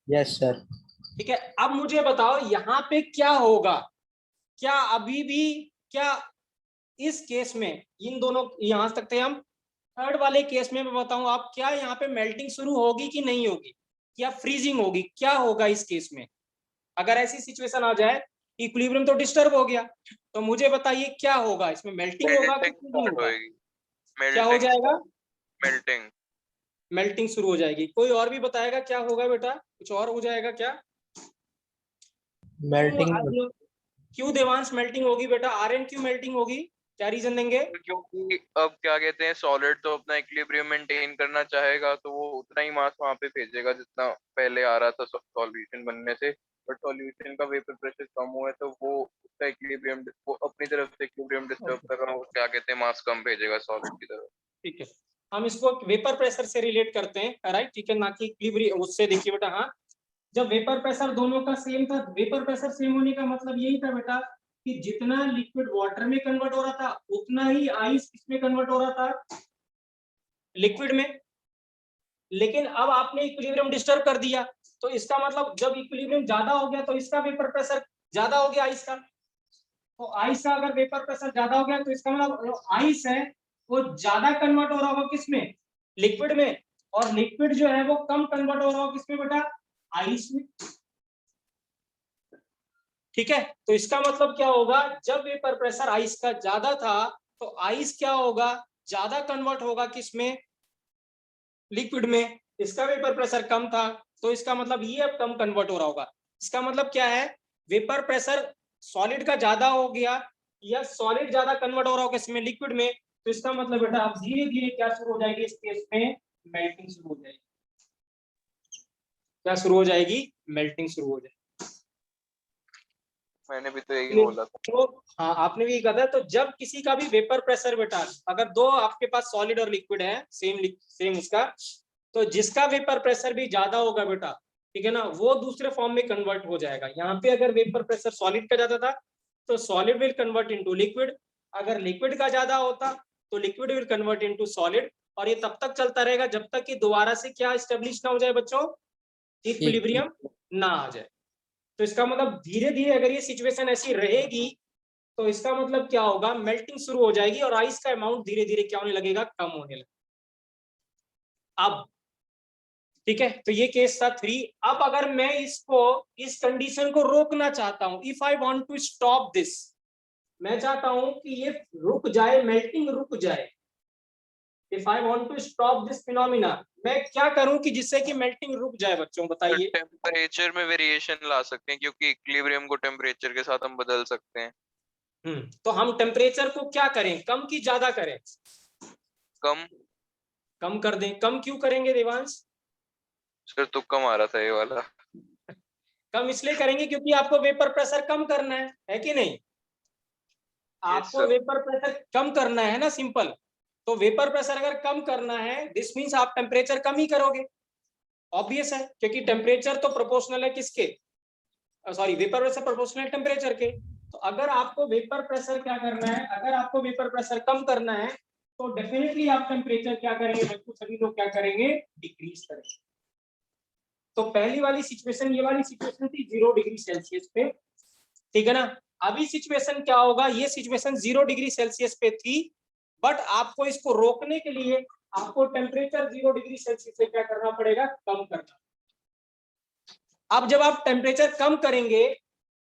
Yes sir. ठीक है, अब मुझे बताओ यहाँ पे क्या होगा, क्या अभी भी, क्या इस केस में, इन दोनों यहां तक थे हम, थर्ड वाले केस में मैं बताऊं आप, क्या यहाँ पे मेल्टिंग शुरू होगी कि नहीं होगी, क्या फ्रीजिंग होगी, क्या होगा इस केस में? अगर ऐसी सिचुएशन आ जाए, इक्विलिब्रियम तो डिस्टर्ब हो गया, तो मुझे बताइए क्या होगा इसमें, मेल्टिंग होगा कि फ्रीजिंग होगा? क्या हो जाएगा? मेल्टिंग। मेल्टिंग शुरू हो जाएगी। कोई और भी बताएगा क्या होगा बेटा, कुछ और हो जाएगा क्या? मेल्टिंग। क्यों देवांश मेल्टिंग होगी बेटा? आर्यन क्यों मेल्टिंग होगी, क्या रीजन देंगे? क्योंकि अब क्या कहते हैं, सॉलिड तो अपना इक्विलिब्रियम मेंटेन करना चाहेगा, तो वो उतना ही मास वहां पे भेजेगा जितना पहले आ रहा था सॉल्यूशन बनने से। बट सॉल्यूशन का वेपर प्रेशर कम हुआ है तो वो उसका इक्विलिब्रियम, वो अपनी तरफ से इक्विलिब्रियम डिस्टर्ब कर रहा है, वो क्या कहते हैं मास कम भेजेगा सॉलिड की तरफ। ठीक है, हम इसको वेपर प्रेशर से रिलेट करते हैं, राइट? ठीक है, ना कि इक्विलिब्रियम उससे। देखिए बेटा, हाँ, जब वेपर प्रेशर दोनों का सेम था, वेपर प्रेशर सेम होने का मतलब यही था बेटा कि जितना लिक्विड वाटर में कन्वर्ट हो रहा था उतना ही आइस किसमें कन्वर्ट हो रहा था, लिक्विड में। लेकिन अब आपने इक्विलिब्रियम डिस्टर्ब कर दिया, तो इसका मतलब जब इक्विलिब्रियम ज्यादा हो गया तो इसका वेपर प्रेशर ज्यादा हो गया आइस का। तो आइस का अगर वेपर प्रेशर ज्यादा हो गया तो इसका मतलब आइस है वो ज्यादा कन्वर्ट हो रहा होगा किसमें, लिक्विड में, और लिक्विड जो है वो कम कन्वर्ट हो रहा होगा किसमें बेटा, आइस में। ठीक है, तो इसका मतलब क्या होगा, जब वेपर प्रेशर आइस का ज्यादा था तो आइस क्या होगा, ज्यादा कन्वर्ट होगा किसमें, लिक्विड में। इसका वेपर प्रेशर कम था तो इसका मतलब ये अब कम कन्वर्ट हो रहा होगा। इसका मतलब क्या है, वेपर प्रेशर सॉलिड का ज्यादा हो गया या सॉलिड ज्यादा कन्वर्ट हो रहा होगा इसमें, लिक्विड में। तो इसका मतलब बेटा अब धीरे धीरे क्या शुरू हो जाएगी इस केस में, मेल्टिंग शुरू हो जाएगी। क्या शुरू हो जाएगी, मेल्टिंग शुरू हो जाएगी। मैंने भी तो यही बोला था। तो हाँ, आपने भी कहा था। तो जब किसी का भी वेपर प्रेशर बेटा, अगर दो आपके पास सॉलिड और लिक्विड है, सेम उसका, तो जिसका वेपर प्रेशर भी ज्यादा होगा बेटा, ठीक है ना, वो दूसरे फॉर्म में कन्वर्ट हो जाएगा। यहाँ पे अगर वेपर प्रेशर सॉलिड का ज्यादा था तो solid will convert into liquid, अगर लिक्विड का ज्यादा होता तो liquid will convert into solid. और ये तब तक चलता रहेगा जब तक कि दोबारा से क्या एस्टेब्लिश ना हो जाए बच्चों, इक्विलिब्रियम ना आ जाए। तो इसका मतलब धीरे धीरे अगर ये सिचुएशन ऐसी रहेगी तो इसका मतलब क्या होगा, मेल्टिंग शुरू हो जाएगी और आइस का अमाउंट धीरे धीरे क्या होने लगेगा, कम होने लगेगा। अब ठीक है, तो ये केस था 3। अब अगर मैं इसको, इस कंडीशन को रोकना चाहता हूं, if I want to stop this, मैं चाहता हूं कि ये रुक जाए, मेल्टिंग रुक जाए, if I want to stop this phenomena, मैं क्या करूं कि जिससे कि मेल्टिंग रुक जाए बच्चों, बताइए। टेम्परेचर में वेरिएशन ला सकते हैं, क्योंकि इक्विलिब्रियम को टेम्परेचर के साथ हम बदल सकते हैं। तो हम टेम्परेचर को क्या करें, कम की ज्यादा करें? कम कर दें। कम क्यों करेंगे देवांश? सर तुक्का मारा था ये वाला। कम इसलिए करेंगे क्योंकि आपको वेपर प्रेशर कम करना है कि नहीं? आपको वेपर प्रेशर कम करना है ना, सिंपल। तो वेपर प्रेशर अगर कम करना है, दिस मीन्स आप टेम्परेचर कम ही करोगे, ऑब्वियस है, क्योंकि टेम्परेचर तो प्रोपोर्शनल है किसके, sorry, vapour pressure proportional temperature के। तो अगर आपको वेपर प्रेशर क्या करना है, अगर आपको वेपर प्रेशर कम करना है तो डेफिनेटली आप टेम्परेचर क्या करेंगे बच्चों, सभी लोग क्या करेंगे, डिक्रीज करेंगे। तो पहली वाली सिचुएशन, ये वाली सिचुएशन थी 0 डिग्री सेल्सियस पे, ठीक है ना। अभी सिचुएशन क्या होगा, ये सिचुएशन 0 डिग्री सेल्सियस पे थी, बट आपको इसको रोकने के लिए आपको टेम्परेचर 0 डिग्री सेल्सियस से क्या करना पड़ेगा, कम करना। अब जब आप टेम्परेचर कम करेंगे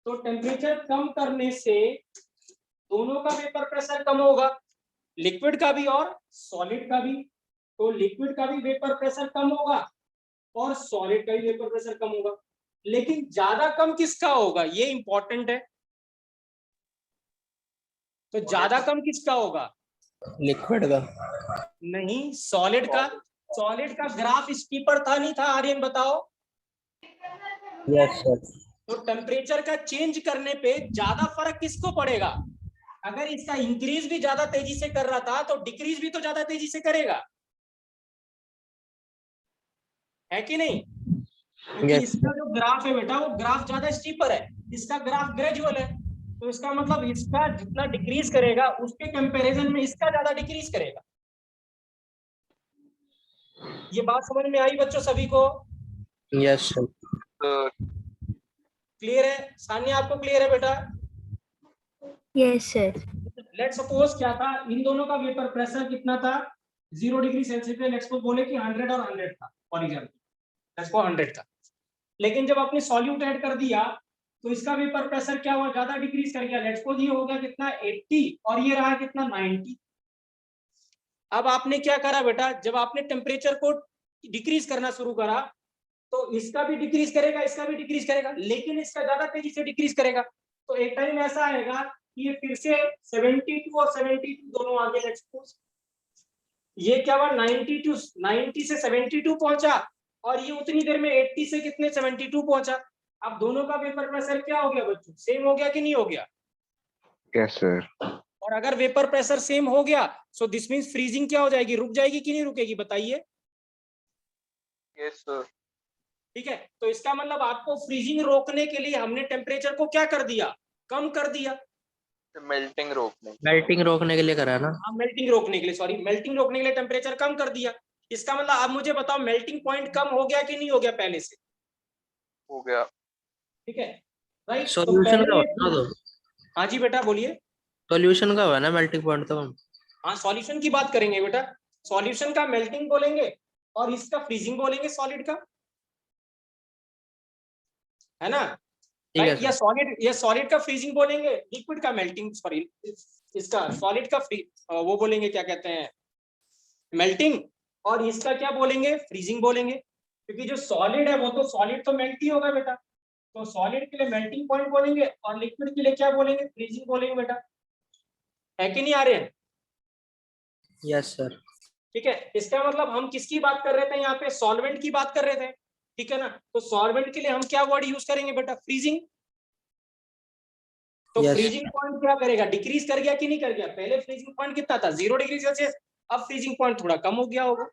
तो टेम्परेचर कम करने से दोनों का वेपर प्रेशर कम होगा, लिक्विड का भी और सॉलिड का भी। तो लिक्विड का भी वेपर प्रेशर कम होगा और सॉलिड का भी वेपर प्रेशर कम होगा। लेकिन ज्यादा कम किसका होगा, ये इंपॉर्टेंट है। तो ज्यादा कम किसका होगा, लिक्विड का। नहीं, सॉलिड का। सॉलिड का ग्राफ इसकी पर था, नहीं था? आर्यन बताओ। Yes sir. तो टेम्परेचर का चेंज करने पे ज्यादा फर्क किसको पड़ेगा, अगर इसका इंक्रीज भी ज्यादा तेजी से कर रहा था तो डिक्रीज भी तो ज्यादा तेजी से करेगा, है कि नहीं? क्योंकि Yes. इसका जो ग्राफ है बेटा वो ग्राफ ज्यादा स्टीपर है, इसका ग्राफ ग्रेजुअल है, तो इसका मतलब इसका जितना डिक्रीज करेगा उसके कंपैरिजन में इसका ज्यादा डिक्रीज करेगा। ये बात समझ में आई बच्चों सभी को? Yes, sir. सर क्लियर है? सानिया आपको क्लियर है बेटा? Yes, sir. लेट सपोज क्या था, इन दोनों का वेपर प्रेशर कितना था, 0 डिग्री सेल्सियस पे। लेट्स बोले कि 100 और 100 था, फॉर एग्जांपल लेट्स को 100 था। लेकिन जब आपने सॉल्यूट ऐड कर दिया तो इसका वेपर प्रेशर क्या हुआ, ज्यादा डिक्रीज कर गया। लेट्स सपोज ये हो गया कितना 80 और ये रहा कितना 90। अब आपने क्या करा बेटा, जब आपने टेम्परेचर को डिक्रीज करना शुरू करा तो इसका भी डिक्रीज करेगा, इसका भी डिक्रीज करेगा, लेकिन इसका ज्यादा तेजी से डिक्रीज करेगा। तो एक टाइम ऐसा आएगा कि ये फिर से 72 और 72 दोनों आगे। लेट्स सपोज ये क्या हुआ 90 से 72 पहुंचा और ये उतनी देर में 80 से कितने 72 पहुंचा। अब दोनों का वेपर प्रेशर क्या हो गया बच्चों, सेम हो गया कि नहीं हो गया? Yes, sir. और अगर वेपर प्रेशर सेम हो गया सो दिस मींस फ्रीजिंग क्या हो जाएगी, रुक जाएगी कि नहीं रुकेगी, बताइए? Yes sir. ठीक है, तो इसका मतलब आपको फ्रीजिंग रोकने के लिए हमने टेम्परेचर को क्या कर दिया, कम कर दिया। मेल्टिंग रोकने के लिए करा ना। हाँ, मेल्टिंग रोकने के लिए, सॉरी, मेल्टिंग रोकने के लिए टेम्परेचर कम कर दिया। इसका मतलब आप मुझे बताओ मेल्टिंग पॉइंट कम हो गया कि नहीं हो गया पहले से? हो गया। ठीक है, राइट। सॉल्यूशन का होता तो। हाँ जी बेटा बोलिए। सॉल्यूशन का हुआ ना मेल्टिंग पॉइंट तो हम। हाँ, सॉल्यूशन की बात करेंगे बेटा, सॉल्यूशन का मेल्टिंग बोलेंगे और इसका फ्रीजिंग बोलेंगे सॉलिड का, है ना? राइट, या सॉलिड का फ्रीजिंग बोलेंगे, लिक्विड का मेल्टिंग, सॉरी इसका सॉलिड का फ्री वो बोलेंगे क्या कहते हैं मेल्टिंग, और इसका क्या बोलेंगे फ्रीजिंग बोलेंगे। क्योंकि जो सॉलिड है वो तो सॉलिड तो मेल्ट ही होगा बेटा, तो सॉलिड के लिए मेल्टिंग पॉइंट बोलेंगे और लिक्विड के लिए क्या बोलेंगे, फ्रीजिंग बोलेंगे बेटा, है कि नहीं आ रहे हैं? Yes sir. ठीक है, इसका मतलब हम किसकी बात कर रहे थे यहाँ पे, सॉल्वेंट की बात कर रहे थे, ठीक है ना? तो सॉल्वेंट के लिए हम क्या वर्ड यूज करेंगे बेटा, फ्रीजिंग। तो फ्रीजिंग पॉइंट क्या करेगा, डिक्रीज कर गया कि नहीं कर गया? पहले फ्रीजिंग पॉइंट कितना था 0 डिग्री सेल्सियस, अब फ्रीजिंग पॉइंट थोड़ा कम हो गया होगा।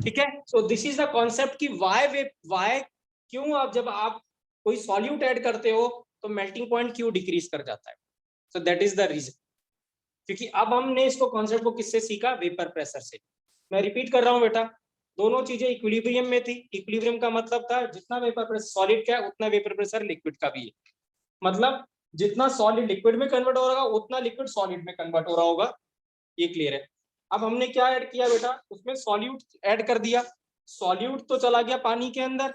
ठीक है, so this is the concept कि वाई क्यों आप जब आप कोई सॉल्यूट ऐड करते हो तो मेल्टिंग पॉइंट क्यों डिक्रीज कर जाता है। So that is the reason. क्योंकि अब हमने इसको कॉन्सेप्ट को किससे सीखा, वेपर प्रेशर से। मैं रिपीट कर रहा हूं बेटा, दोनों चीजें इक्विलिब्रियम में थी। इक्विलिब्रियम का मतलब था जितना वेपर प्रेशर सॉलिड का है उतना वेपर प्रेशर लिक्विड का भी है, मतलब जितना सॉलिड लिक्विड में कन्वर्ट हो रहा होगा उतना लिक्विड सॉलिड में कन्वर्ट हो रहा होगा। ये क्लियर है? अब हमने क्या ऐड किया बेटा, उसमें सॉल्यूट ऐड कर दिया, सॉल्यूट तो चला गया पानी के अंदर,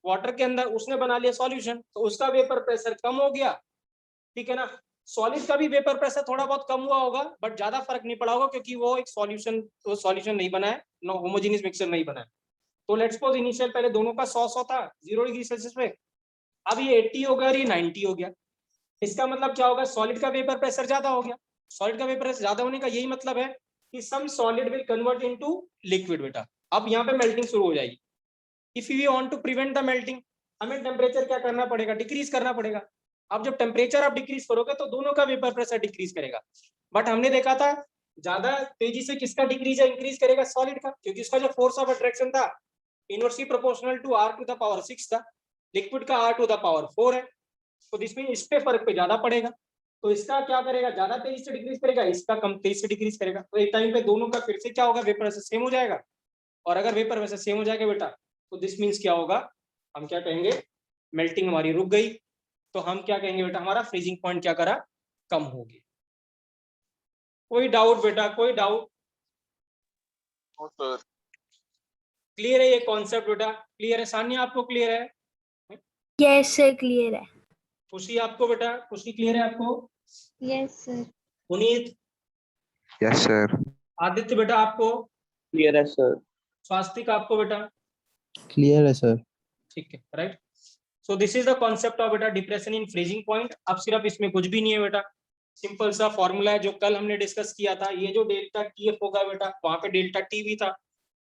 वाटर के अंदर, उसने बना लिया सॉल्यूशन, तो उसका वेपर प्रेशर कम हो गया, ठीक है ना? सॉलिड का भी वेपर प्रेशर थोड़ा बहुत कम हुआ होगा बट ज्यादा फर्क नहीं पड़ा होगा क्योंकि वो एक सॉल्यूशन नहीं बना है, नो होमोजेनियस मिक्सचर नहीं बना है। तो लेट्स सपोज इनिशियल पहले दोनों का 100 था 0 डिग्री सेल्सियस पे, अब ये 80 हो गया और ये 90 हो गया। इसका मतलब क्या होगा, सॉलिड का वेपर प्रेशर ज्यादा हो गया। सॉलिड का वेपर प्रेशर ज्यादा होने का यही मतलब है कि some solid will convert into liquid बेटा। अब यहाँ पे मेल्टिंग शुरू हो जाएगी। If you want to prevent the melting, हमें टेम्परेचर क्या करना पड़ेगा, डिक्रीज करना पड़ेगा। अब जब टेम्परेचर आप डिक्रीज करोगे तो दोनों का वेपर प्रेशर डिक्रीज करेगा, बट हमने देखा था ज्यादा तेजी से किसका डिक्रीज या इंक्रीज करेगा, सॉलिड का, क्योंकि उसका जो फोर्स ऑफ अट्रैक्शन था inversely proportional to r to the power 6 था, लिक्विड का r टू द पावर 4 है, तो इसमें इस पे फर्क पे ज्यादा पड़ेगा। तो इसका क्या करेगा, ज्यादा तेजी से डिक्रीज करेगा, इसका कम तेजी से डिक्रीज करेगा। तो एक टाइम पे दोनों का फिर से क्या होगा, वेपर प्रेशर सेम हो जाएगा। और अगर वेपर प्रेशर सेम हो जाएगा बेटा तो दिस मीन्स क्या होगा, हम क्या कहेंगे, मेल्टिंग हमारी रुक गई। तो हम क्या कहेंगे बेटा, हमारा फ्रीजिंग पॉइंट क्या करा, कम हो गया। कोई डाउट बेटा, कोई डाउट? सर क्लियर है ये कॉन्सेप्ट बेटा? क्लियर है सानिया, आपको क्लियर है? यस सर, क्लियर है। खुशी आपको बेटा, खुशी क्लियर है आपको? Yes sir. Puneet? Yes, sir. Aditya बेटा आपको? क्लियर है सर। स्वास्तिक आपको बेटा? क्लियर है सर। ठीक है, right. So this is the concept of बेटा डिप्रेशन इन फ्रीजिंग पॉइंट। अब सिर्फ इसमें कुछ भी नहीं है बेटा, सिंपल सा फॉर्मूला है जो कल हमने डिस्कस किया था। ये जो डेल्टा टीएफ होगा बेटा, वहां पे डेल्टा टी भी था,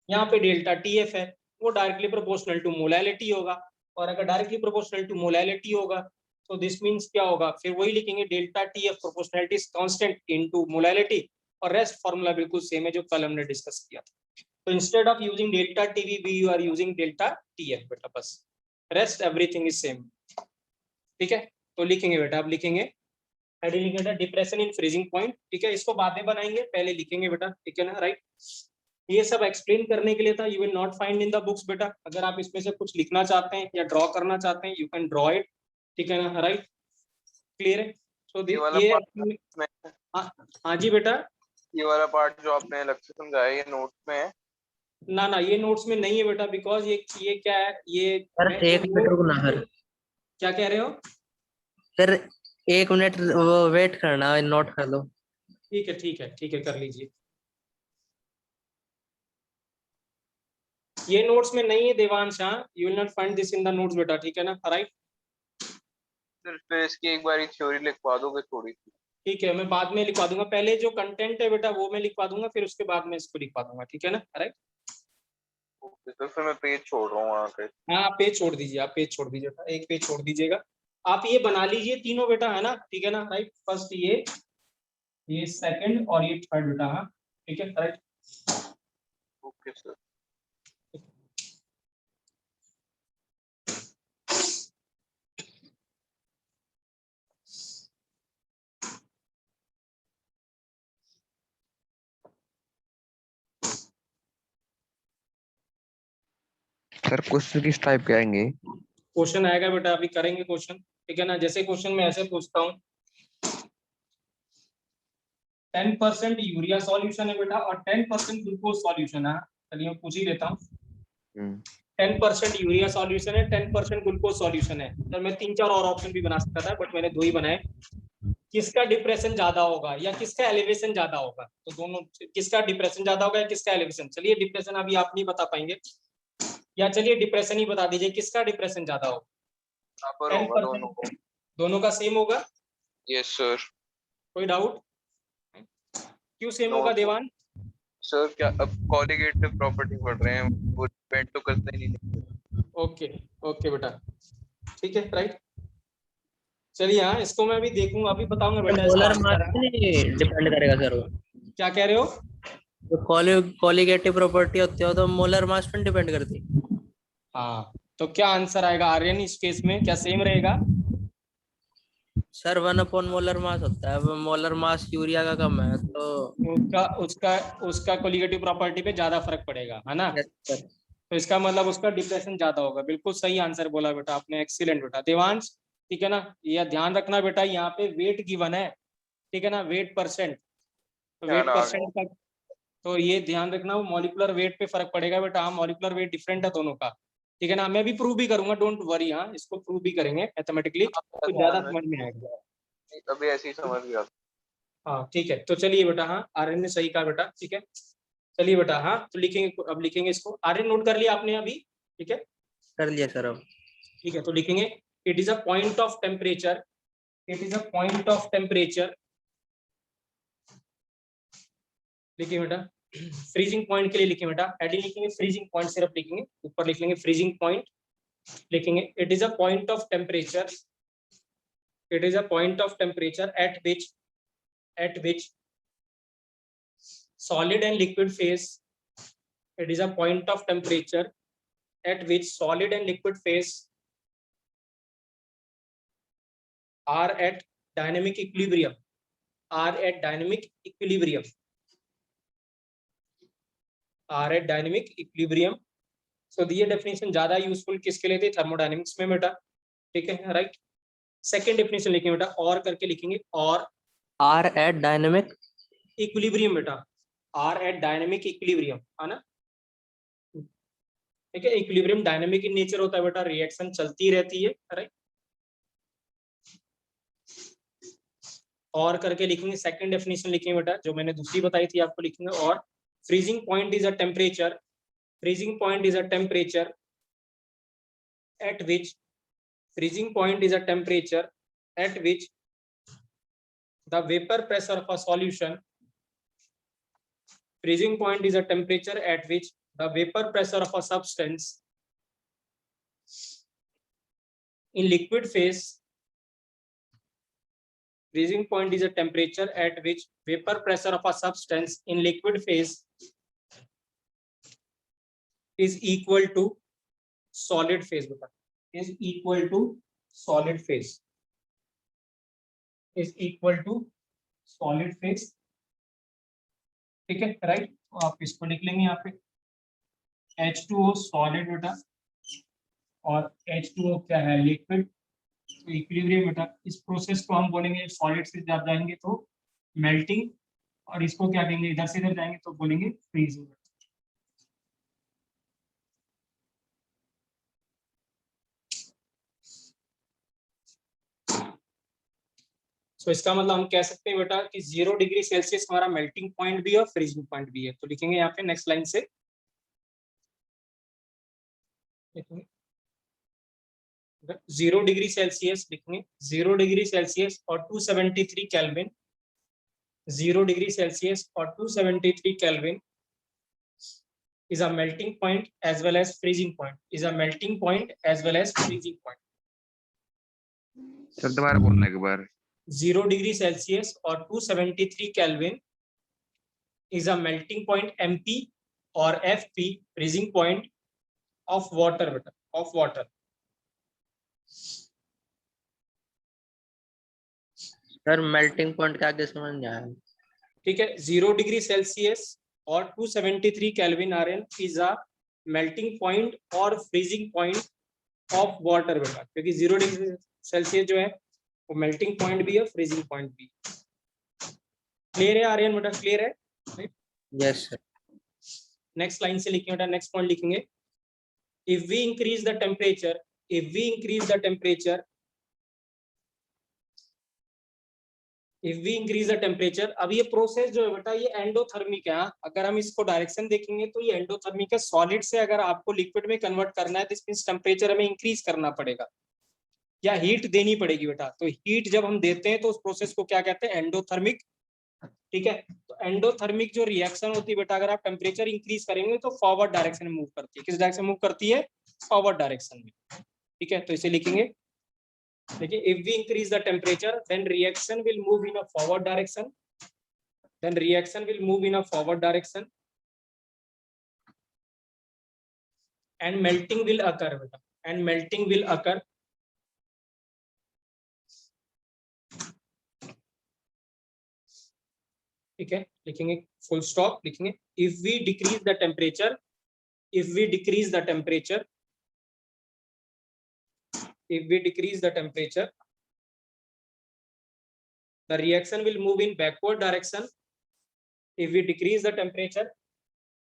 यहाँ पे डेल्टा टीएफ है, वो डायरेक्टली प्रोपोर्शनल टू मोलैलिटी होगा। और अगर डायरेक्टली प्रोपोर्शनल टू मोलैलिटी होगा तो दिस मीन्स क्या होगा, फिर वही लिखेंगे delta T F proportionality is constant into molality, और रेस्ट फॉर्मूला बिल्कुल सेम है जो कल हमने डिस्कस किया था। तो instead of using delta TV you are using delta TF बेटा, बस रेस्ट एवरीथिंग इज सेम। ठीक है, तो लिखेंगे बेटा, अब लिखेंगे हेडिंग लिखेंगे बेटा डिप्रेशन इन फ्रीजिंग पॉइंट। ठीक है, इसको बाद में बनाएंगे, पहले लिखेंगे बेटा, ठीक है ना, राइट। ये सब एक्सप्लेन करने के लिए था, you will not find in the books बेटा। अगर आप इसमें से कुछ लिखना चाहते हैं या ड्रॉ करना चाहते हैं, यू कैन ड्रॉ इट, ठीक है ना, राइट, क्लियर है। सो ये हाँ जी बेटा, ये वाला पार्ट जो आपने अलग से समझाया ये नोट्स में है? ना ना ये नोट्स में नहीं है बेटा, बिकॉज ये क्या है, ये सर एक मिनट रुकना सर, क्या कह रहे हो? सर 1 मिनट वो वेट करना, नोट कर लो। ठीक है ठीक है ठीक है, कर लीजिए। ये नोट्स में नहीं है देवांश, हाँ, you will not find this in the notes बेटा, ठीक है ना, राइट। फिर इसकी एक बार थ्योरी लिखवा दोगे थोड़ी सी? ठीक है, मैं बाद में लिखवा दूंगा, पहले जो कंटेंट है बेटा वो मैं लिखवा दूंगा, फिर उसके बाद में इसको लिखवा दूंगा, ठीक है ना, राइट। तो फिर मैं पेज छोड़ रहा हूँ वहाँ पे। हाँ आप पेज छोड़ दीजिए, आप पेज छोड़ दीजिए, एक पेज छोड़ दीजिएगा। आप ये बना लीजिए तीनों बेटा, है ना, ठीक है ना, राइट। फर्स्ट ये सेकंड और ये थर्ड बेटा, हाँ ठीक है, right. Okay sir. Sir question किस टाइप के आएंगे? क्वेश्चन आएगा बेटा, अभी करेंगे क्वेश्चन, ठीक है ना। जैसे क्वेश्चन में ऐसे पूछता हूँ, 10% यूरिया सॉल्यूशन है बेटा और 10% ग्लूकोज सॉल्यूशन है। चलिए मैं पूछ ही देता हूँ। 10% यूरिया सॉल्यूशन है, 10% ग्लूकोज सॉल्यूशन है। तो मैं 3-4 और ऑप्शन भी बना सकता था, बट मैंने 2 ही बनाए। किसका डिप्रेशन ज्यादा होगा या किसका एलिवेशन ज्यादा होगा? तो दोनों, किसका डिप्रेशन ज्यादा होगा या किसका एलिवेशन? चलिए डिप्रेशन अभी आप नहीं बता पाएंगे, या चलिए डिप्रेशन ही बता दीजिए, किसका डिप्रेशन ज्यादा होगा? 10% दोनों का सेम होगा? Yes sir. कोई डाउट? क्यों सेम होगा देवान? सर क्या अब कॉलिगेटिव प्रॉपर्टी पढ़ रहे हैं, वो डिपेंड तो करता ही नहीं। ओके ओके बेटा, ठीक है, राइट। चलिए हाँ, इसको मैं अभी देखूंगा, अभी बताऊंगा बेटा इसका मोलर आंसर। मास पे नहीं डिपेंड करेगा सर वो। क्या कह रहे हो? तो कॉलिगेटिव प्रॉपर्टी होती है तो मोलर मास पे डिपेंड करती है। हाँ, तो क्या आंसर आएगा आर्यन इस केस में, क्या सेम रहेगा? सर 1/, मोलर मास होता है, अब मोलर मास यूरिया का कम है तो उसका उसका उसका कोलिगेटिव प्रॉपर्टी पे ज्यादा फर्क पड़ेगा, है ना। Yes sir. तो इसका मतलब उसका डिप्रेशन ज्यादा होगा। बिल्कुल सही आंसर बोला बेटा आपने, एक्सीलेंट बेटा देवांश, ठीक है ना। ये ध्यान रखना बेटा, यहाँ पे वेट गिवन है, ठीक है ना, वेट परसेंट, तो वेट परसेंट का, तो ये ध्यान रखना, वो मॉलिकुलर वेट पे फर्क पड़ेगा बेटा। हाँ, मॉलिकुलर वेट डिफरेंट है दोनों का, ठीक है ना। मैं भी प्रूव भी करूंगा, डोंट वरी, हाँ इसको प्रूव भी करेंगे मैथमेटिकली, तो ज्यादा समझ में आएगा। अभी ऐसे ही समझ गया। हाँ ठीक है, तो चलिए बेटा, हाँ आर्यन ने सही कहा बेटा, ठीक है। चलिए बेटा, हाँ तो लिखेंगे, अब लिखेंगे इसको। आर्यन नोट कर लिया आपने अभी? ठीक है, कर लिया सर अब। ठीक है, तो लिखेंगे it is a point of temperature, it is a point of temperature, लिखिए बेटा। फ्रीजिंग पॉइंट के लिए लिखें बेटा, हेडिंग लिखेंगे फ्रीजिंग पॉइंट, सिर्फ लिखेंगे, ऊपर लिख लेंगे फ्रीजिंग पॉइंट, लिखेंगे it is a point of temperature, it is a point of temperature at which solid and liquid phase, it is a point of temperature at which solid and liquid phase are at dynamic equilibrium, are at dynamic equilibrium, are at dynamic equilibrium। so ये definition ज्यादा useful किसके लिए थी? Thermodynamics में बेटा, ठीक है, right. Second definition लिखेंगे बेटा, और करके लिखेंगे, और आर एट डायनेमिक इक्विलिब्रियम बेटा, आर एट डायनेमिक इक्विलिब्रियम, है ना, ठीक है। इक्विलिब्रियम डायनेमिक इन नेचर होता है बेटा, रिएक्शन चलती रहती है, राइट। और करके लिखेंगे, सेकंड डेफिनेशन लिखेंगे बेटा, जो मैंने दूसरी बताई थी आपको, लिखेंगे और freezing point is a temperature, freezing point is a temperature at which, freezing point is a temperature at which the vapor pressure of a solution, freezing point is a temperature at which the vapor pressure of a substance in liquid phase freezing point is a temperature at which vapor pressure of a substance in liquid phase is equal to solid phase, beta, is equal to solid phase, is equal to solid phase, ठीक है, right. तो आप इसको लिख लेंगे यहाँ पे H2O solid बेटा और H2O क्या है, लिक्विड। तो इक्विलिब्रियम बेटा, इस प्रोसेस को हम बोलेंगे सॉलिड से जब जाएंगे तो मेल्टिंग, और इसको क्या कहेंगे, इधर से इधर जाएंगे तो बोलेंगे फ्रीजिंग। तो इसका मतलब हम कह सकते हैं बेटा कि 0 डिग्री सेल्सियस हमारा मेल्टिंग पॉइंट भी है और फ्रीजिंग पॉइंट भी है। तो लिखेंगे यहाँ पे नेक्स्ट लाइन से, 0 डिग्री सेल्सियस लिखेंगे, 0 डिग्री सेल्सियस और 273 केल्विन, 0 डिग्री सेल्सियस और 273 kelvin is a melting point as well as freezing point, is a melting point as well as freezing point। Sir दोबारा बोलना एक बार। 0 डिग्री सेल्सियस और 273 kelvin is a melting point MP और FP freezing point of water बेटा, of water। Sir melting point का आगे समझ नहीं आया। ठीक है, 0 डिग्री सेल्सियस और 273 kelvin are is a melting point और फ्रीजिंग पॉइंट ऑफ वाटर बेटा, क्योंकि 0 डिग्री सेल्सियस जो है वो मेल्टिंग पॉइंट भी है, फ्रीजिंग पॉइंट भी। क्लियर है आर्यन बेटा, क्लियर है? Yes sir. नेक्स्ट लाइन से लिखेंगे बेटा, नेक्स्ट पॉइंट लिखेंगे, if we increase the temperature, if we increase the temperature, if we increase the temperature. अब ये प्रोसेस जो है बेटा ये एंडोथर्मिक है। अगर हम इसको डायरेक्शन देखेंगे तो ये एंडोथर्मिक है। सॉलिड से अगर आपको लिक्विड में कन्वर्ट करना है तो मींस टेम्परेचर हमें इंक्रीज करना पड़ेगा या हीट देनी पड़ेगी बेटा। तो हीट जब हम देते हैं तो उस प्रोसेस को क्या कहते हैं, एंडोथर्मिक। ठीक है, तो एंडोथर्मिक जो रिएक्शन होती है बेटा, अगर आप टेम्परेचर इंक्रीज करेंगे तो फॉरवर्ड डायरेक्शन में मूव करती है। किस डायरेक्शन मूव करती है, फॉरवर्ड डायरेक्शन में। ठीक है, तो इसे लिखेंगे, देखिए, if we increase the temperature then reaction will move in a forward direction, then reaction will move in a forward direction and melting will occur beta, and melting will occur। ठीक है, लिखेंगे फुल स्टॉप, लिखेंगे if we decrease the temperature, if we decrease the temperature, if we decrease the temperature, the reaction will move in backward direction। If we decrease the temperature,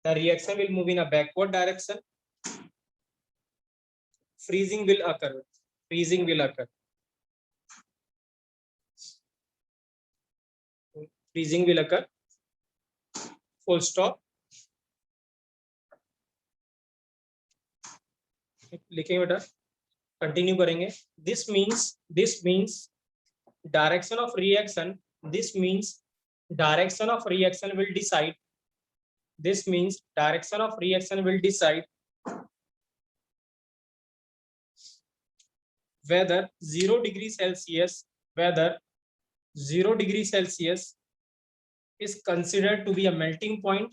the reaction will move in a backward direction, freezing will occur, freezing will occur, freezing will occur, full stop। लिखेंगे बेटा, continue करेंगे, this means direction of reaction, this means direction of reaction will decide, this means direction of reaction will decide whether 0 degree Celsius, whether 0 degree Celsius is considered to be a melting point,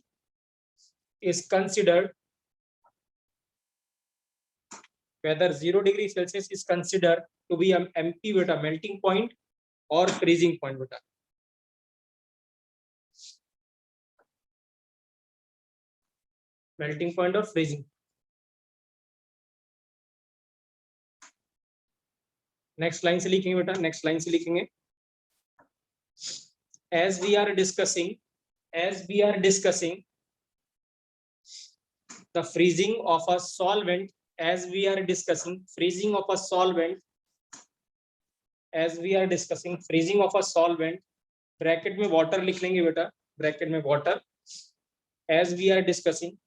is considered, whether 0 degree Celsius is considered to be a MP beta, melting point or freezing point beta। melting point or freezing। Next line से लिखेंगे बेटा, next line से लिखेंगे, as we are discussing, as we are discussing the freezing of a solvent, as we are discussing freezing of a solvent, as we are discussing freezing of a solvent, bracket में water लिख लेंगे बेटा, bracket में water, as we are discussing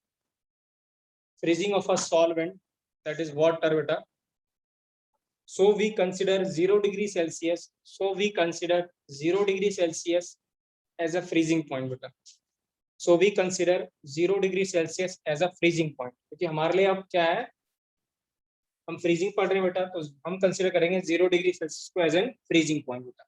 freezing of a solvent, that is water beta, so we consider 0 degree Celsius, so we consider 0 degree Celsius as a freezing point beta, so we consider 0 degree Celsius as a freezing point। क्योंकि हमारे लिए अब क्या है, हम freezing पढ़ रहे हैं बेटा, तो हम कंसीडर करेंगे 0 डिग्री सेल्सियस को एज एन फ्रीजिंग पॉइंट बेटा।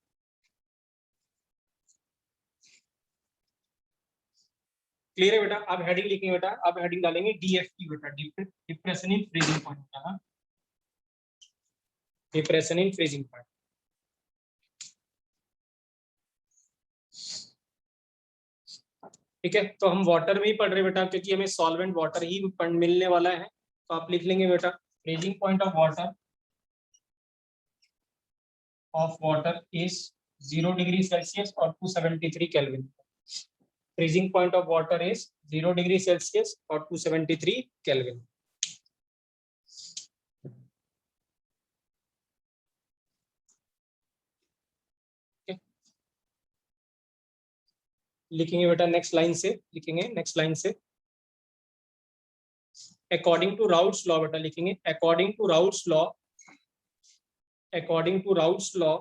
क्लियर है बेटा? अब हेडिंग लिखेंगे बेटा, अब हेडिंग डालेंगे DFP बेटा, डिप्रेशन इन फ्रीजिंग पॉइंट बेटा, डिप्रेशन इन फ्रीजिंग पॉइंट। ठीक है, तो हम वाटर में ही पढ़ रहे बेटा, क्योंकि हमें सॉल्वेंट वाटर ही मिलने वाला है। तो आप लिख लेंगे बेटा freezing point of water is 0 degree Celsius और 273 kelvin. Freezing point of water is 0 degree Celsius और 273 केल्विन। लिखेंगे बेटा नेक्स्ट लाइन से, लिखेंगे नेक्स्ट लाइन से अकॉर्डिंग टू राउट्स लॉ बेटा, लिखेंगे according to Raoult's law, according to Raoult's law,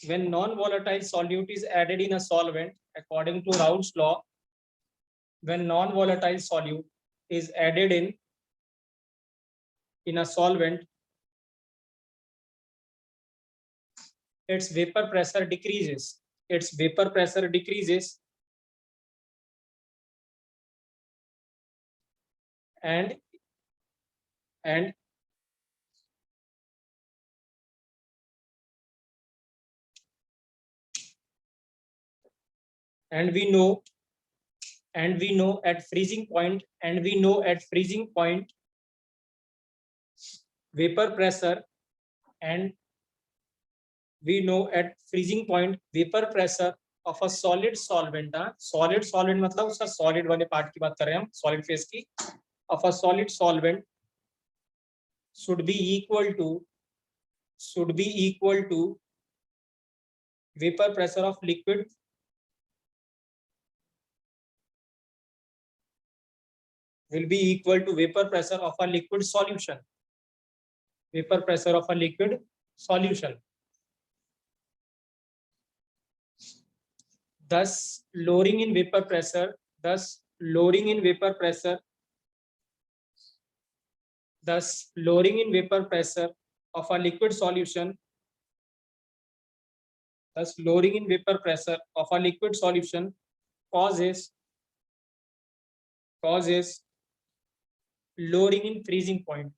when non-volatile solute is added in a solvent, according to Raoult's law, when non-volatile solute is added in a solvent, its vapor pressure decreases. Its vapor pressure decreases, and we know at freezing point, vapor pressure, and we know at freezing point vapor pressure of a solid solvent, solid solvent मतलब उसका solid वाले part की बात कर रहे हैं हम, solid phase की, of a solid solvent should be equal to vapor pressure of liquid will be equal to vapor pressure of a liquid solution. Vapor pressure of a liquid solution. Thus, lowering in vapor pressure of a liquid solution, causes lowering in freezing point,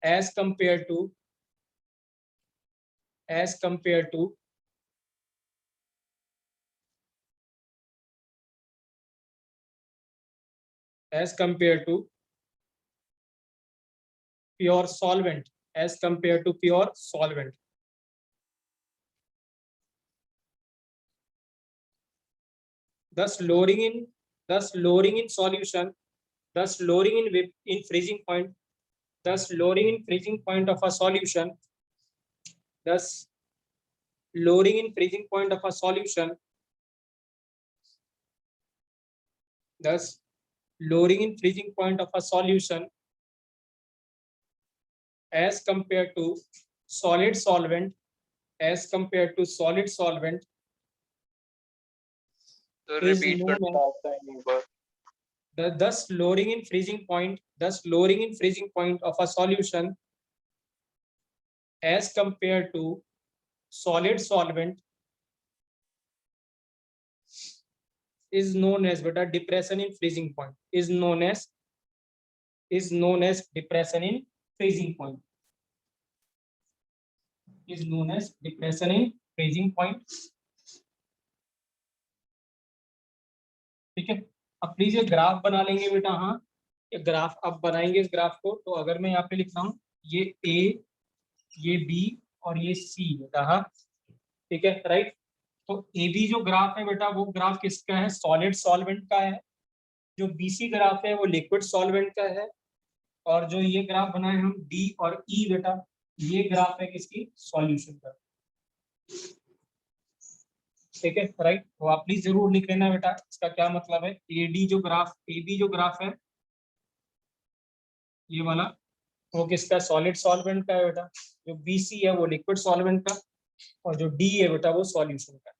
as compared to pure solvent, thus lowering in freezing point, of a solution, as compared to solid solvent, तो is repeat known करना आता है नहीं बार। thus lowering in freezing point of a solution as compared to solid solvent is known as beta depression in freezing point, is known as depression in freezing point, ठीक है। अब please ये graph बना लेंगे बेटा, हाँ ये ग्राफ अब बनाएंगे इस ग्राफ को। तो अगर मैं यहाँ पे लिख रहा हूँ ये ए, ये बी और ये सी बेटा, हाँ ठीक है राइट। तो ए बी जो ग्राफ है बेटा, वो ग्राफ किसका है? सॉलिड सॉल्वेंट का है। जो बीसी ग्राफ है वो लिक्विड सॉल्वेंट का है। और जो ये ग्राफ बनाए हम डी और ई बेटा, ये ग्राफ है किसकी? सॉल्यूशन का, ठीक है राइट। तो आप प्लीज जरूर लिख लेना बेटा इसका क्या मतलब है। एडी जो ग्राफ, एबी जो ग्राफ है ये वाला, वो किसका? सॉलिड सॉल्वेंट का है बेटा। जो बीसी है वो लिक्विड सॉल्वेंट का, और जो डी है बेटा वो सॉल्यूशन का,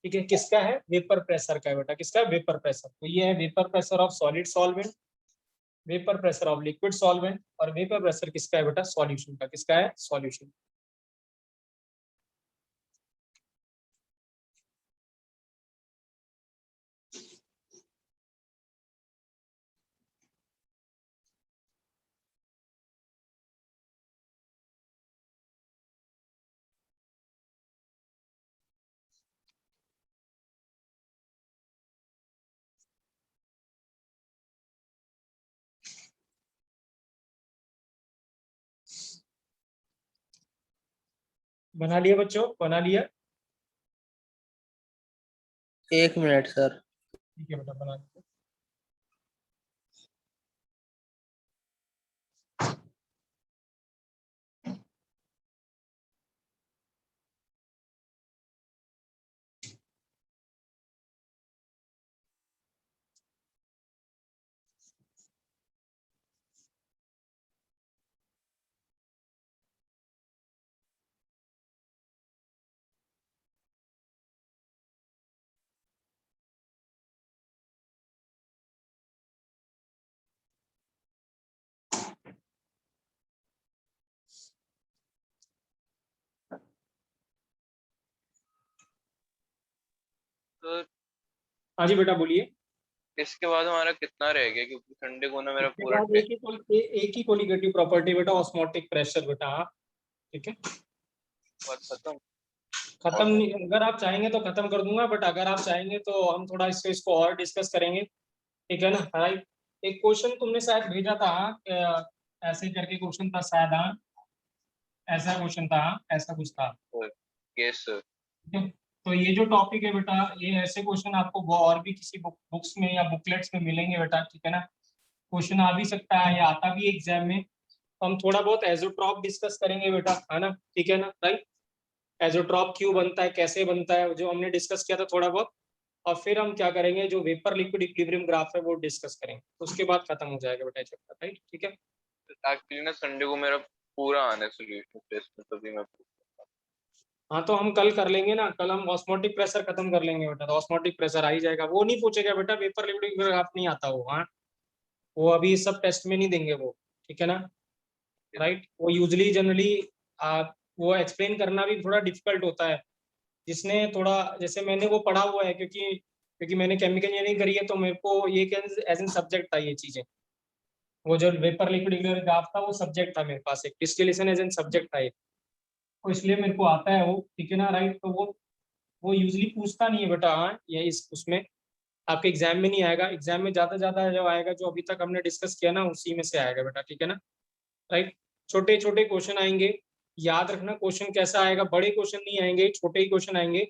ठीक है। किसका है? वेपर प्रेशर का है बेटा। किसका? Vapour pressure. तो ये है vapour pressure of solid solvent, vapour pressure of liquid solvent, और वेपर प्रेशर किसका है बेटा? सॉल्यूशन का। किसका है? सॉल्यूशन। बना लिया बच्चों? बना लिया? 1 मिनट सर। ठीक है बेटा, बना लिया। तो हाँ जी बेटा बोलिए। इसके बाद हमारा कितना रह गया, क्योंकि संडे को ना मेरा इसके पूरा बाद एक ही कोलिगेटिव प्रॉपर्टी बेटा, ऑस्मोटिक प्रेशर बेटा। हाँ ठीक है, खत्म। खत्म नहीं, अगर आप चाहेंगे तो खत्म कर दूंगा, बट अगर आप चाहेंगे तो हम थोड़ा इसको और डिस्कस करेंगे, ठीक है ना? राइट। एक क्वेश्चन तुमने शायद भेजा था, ऐसे करके क्वेश्चन था शायद। हाँ ऐसा क्वेश्चन था, ऐसा कुछ था। Yes sir. ठीक है? तो ये जो टॉपिक है बेटा, ये ऐसे क्वेश्चन आपको वो और भी किसी बुक्स में या बुकलेट्स में मिलेंगे बेटा, ठीक है ना? क्वेश्चन आ भी सकता है या आता भी एग्जाम में। तो हम थोड़ा बहुत एजोट्रॉप डिस्कस करेंगे बेटा, है ना? ठीक है ना? राइट। एजोट्रॉप क्यों बनता है, कैसे बनता है, जो हमने डिस्कस किया था थोड़ा बहुत। और फिर हम क्या करेंगे, जो वेपर लिक्विड इक्विलिब्रियम ग्राफ है वो डिस्कस करेंगे, तो उसके बाद खत्म हो जाएगा बेटा चैप्टर। राइट, ठीक है। एक्चुअली ना संडे को मेरा पूरा आना है सोल्यूशन टेस्ट में, तभी मैं हाँ तो हम कल कर लेंगे ना, कल हम ऑस्मोटिक प्रेशर खत्म कर लेंगे बेटा, तो ऑस्मोटिक प्रेशर आ ही जाएगा। वो नहीं पूछेगा बेटा, वेपर लिक्विड ग्राफ नहीं आता वो। हाँ वो अभी सब टेस्ट में नहीं देंगे वो, ठीक है ना? राइट। वो यूजली जनरली वो एक्सप्लेन करना भी थोड़ा डिफिकल्ट होता है, जिसने थोड़ा, जैसे मैंने वो पढ़ा हुआ है, क्योंकि क्योंकि मैंने केमिकल इंजीनियरिंग करी है, तो मेरे को ये एज एन सब्जेक्ट था ये चीजें। वो जो वेपर लिक्विड ग्राफ था वो सब्जेक्ट था मेरे पास, एक डिस्टिलेशन एज एन सब्जेक्ट था एक, तो इसलिए मेरे को आता है वो, ठीक है ना? राइट। तो वो यूजली पूछता नहीं है बेटा। हाँ ये इस उसमें आपके एग्जाम में नहीं आएगा, एग्जाम में ज्यादा जो आएगा, जो अभी तक हमने डिस्कस किया ना, उसी में से आएगा बेटा, ठीक है ना? राइट। छोटे छोटे क्वेश्चन आएंगे, याद रखना क्वेश्चन कैसा आएगा, बड़े क्वेश्चन नहीं आएंगे, छोटे ही क्वेश्चन आएंगे।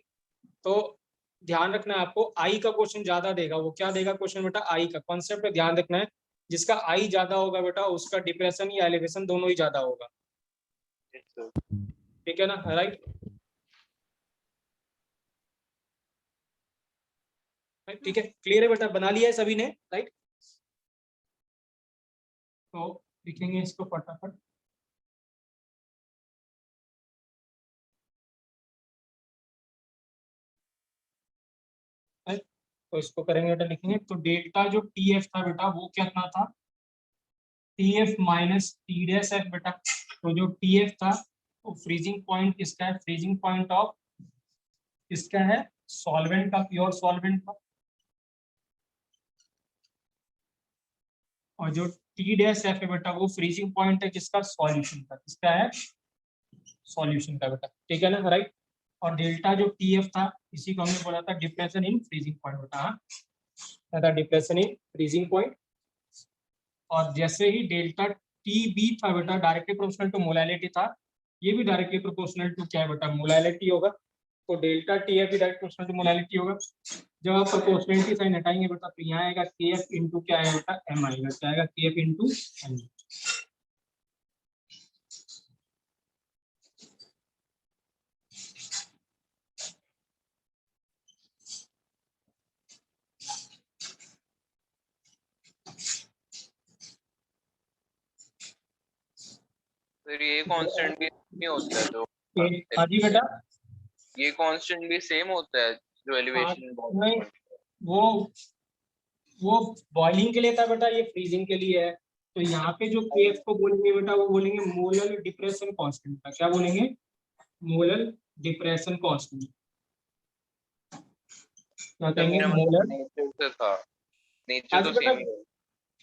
तो ध्यान रखना है आपको, आई का क्वेश्चन ज्यादा देगा। वो क्या देगा क्वेश्चन बेटा? आई का कॉन्सेप्ट पे ध्यान रखना है। जिसका आई ज्यादा होगा बेटा, उसका डिप्रेशन या एलिवेशन दोनों ही ज्यादा होगा, ठीक है ना? राइट। ठीक है, क्लियर है बेटा? बना लिया है सभी ने? राइट। तो लिखेंगे इसको फटाफट। तो इसको करेंगे बेटा, लिखेंगे तो डेल्टा जो टी एफ था बेटा, वो कितना था? T F minus T dash F बेटा। तो जो टी एफ था वो फ्रीजिंग पॉइंट किसका है? फ्रीजिंग पॉइंट ऑफ किसका है? सॉल्वेंट का, प्योर सॉल्वेंट का। और जो टी डैश एफ है बेटा, वो फ्रीजिंग पॉइंट है किसका? सॉल्यूशन का। किसका है? सॉल्यूशन का बेटा, ठीक है ना? राइट। और डेल्टा जो टी एफ था, इसी को हमने बोला था डिप्रेशन इन फ्रीजिंग पॉइंट बेटा। हाँ डिप्रेशन इन फ्रीजिंग पॉइंट। और जैसे ही डेल्टा टी बी था बेटा, डायरेक्टली प्रोपोर्शनल टू मोलैलिटी था, ये भी डायरेक्टली प्रोपोर्शनल टू क्या है बेटा? मोलैलिटी होगा। तो डेल्टा टी एफ भी डायरेक्ट प्रोपोर्शनल टू मोलैलिटी होगा। जब आप प्रोपोर्शनलिटी साइन हटाएंगे बेटा, तो यहाँ आएगा के एफ इंटू क्या है बेटा? एम आएगा। क्या आएगा? के एफ इंटू एम। फिर ये कांस्टेंट भी नहीं होता है जो हाँ जी बेटा। ये कांस्टेंट भी सेम होता है जो हाँ, एलिवेशन नहीं, वो बॉइलिंग के लिए था बेटा, ये फ्रीजिंग के लिए है। तो यहाँ पे जो केएफ को बोलेंगे बेटा वो बोलेंगे मोलर डिप्रेशन कांस्टेंट का। क्या बोलेंगे? Molar depression constant. क्या कहेंगे? मोलर। नेचर से था, नेचर आज तो बेटा सेम ही है।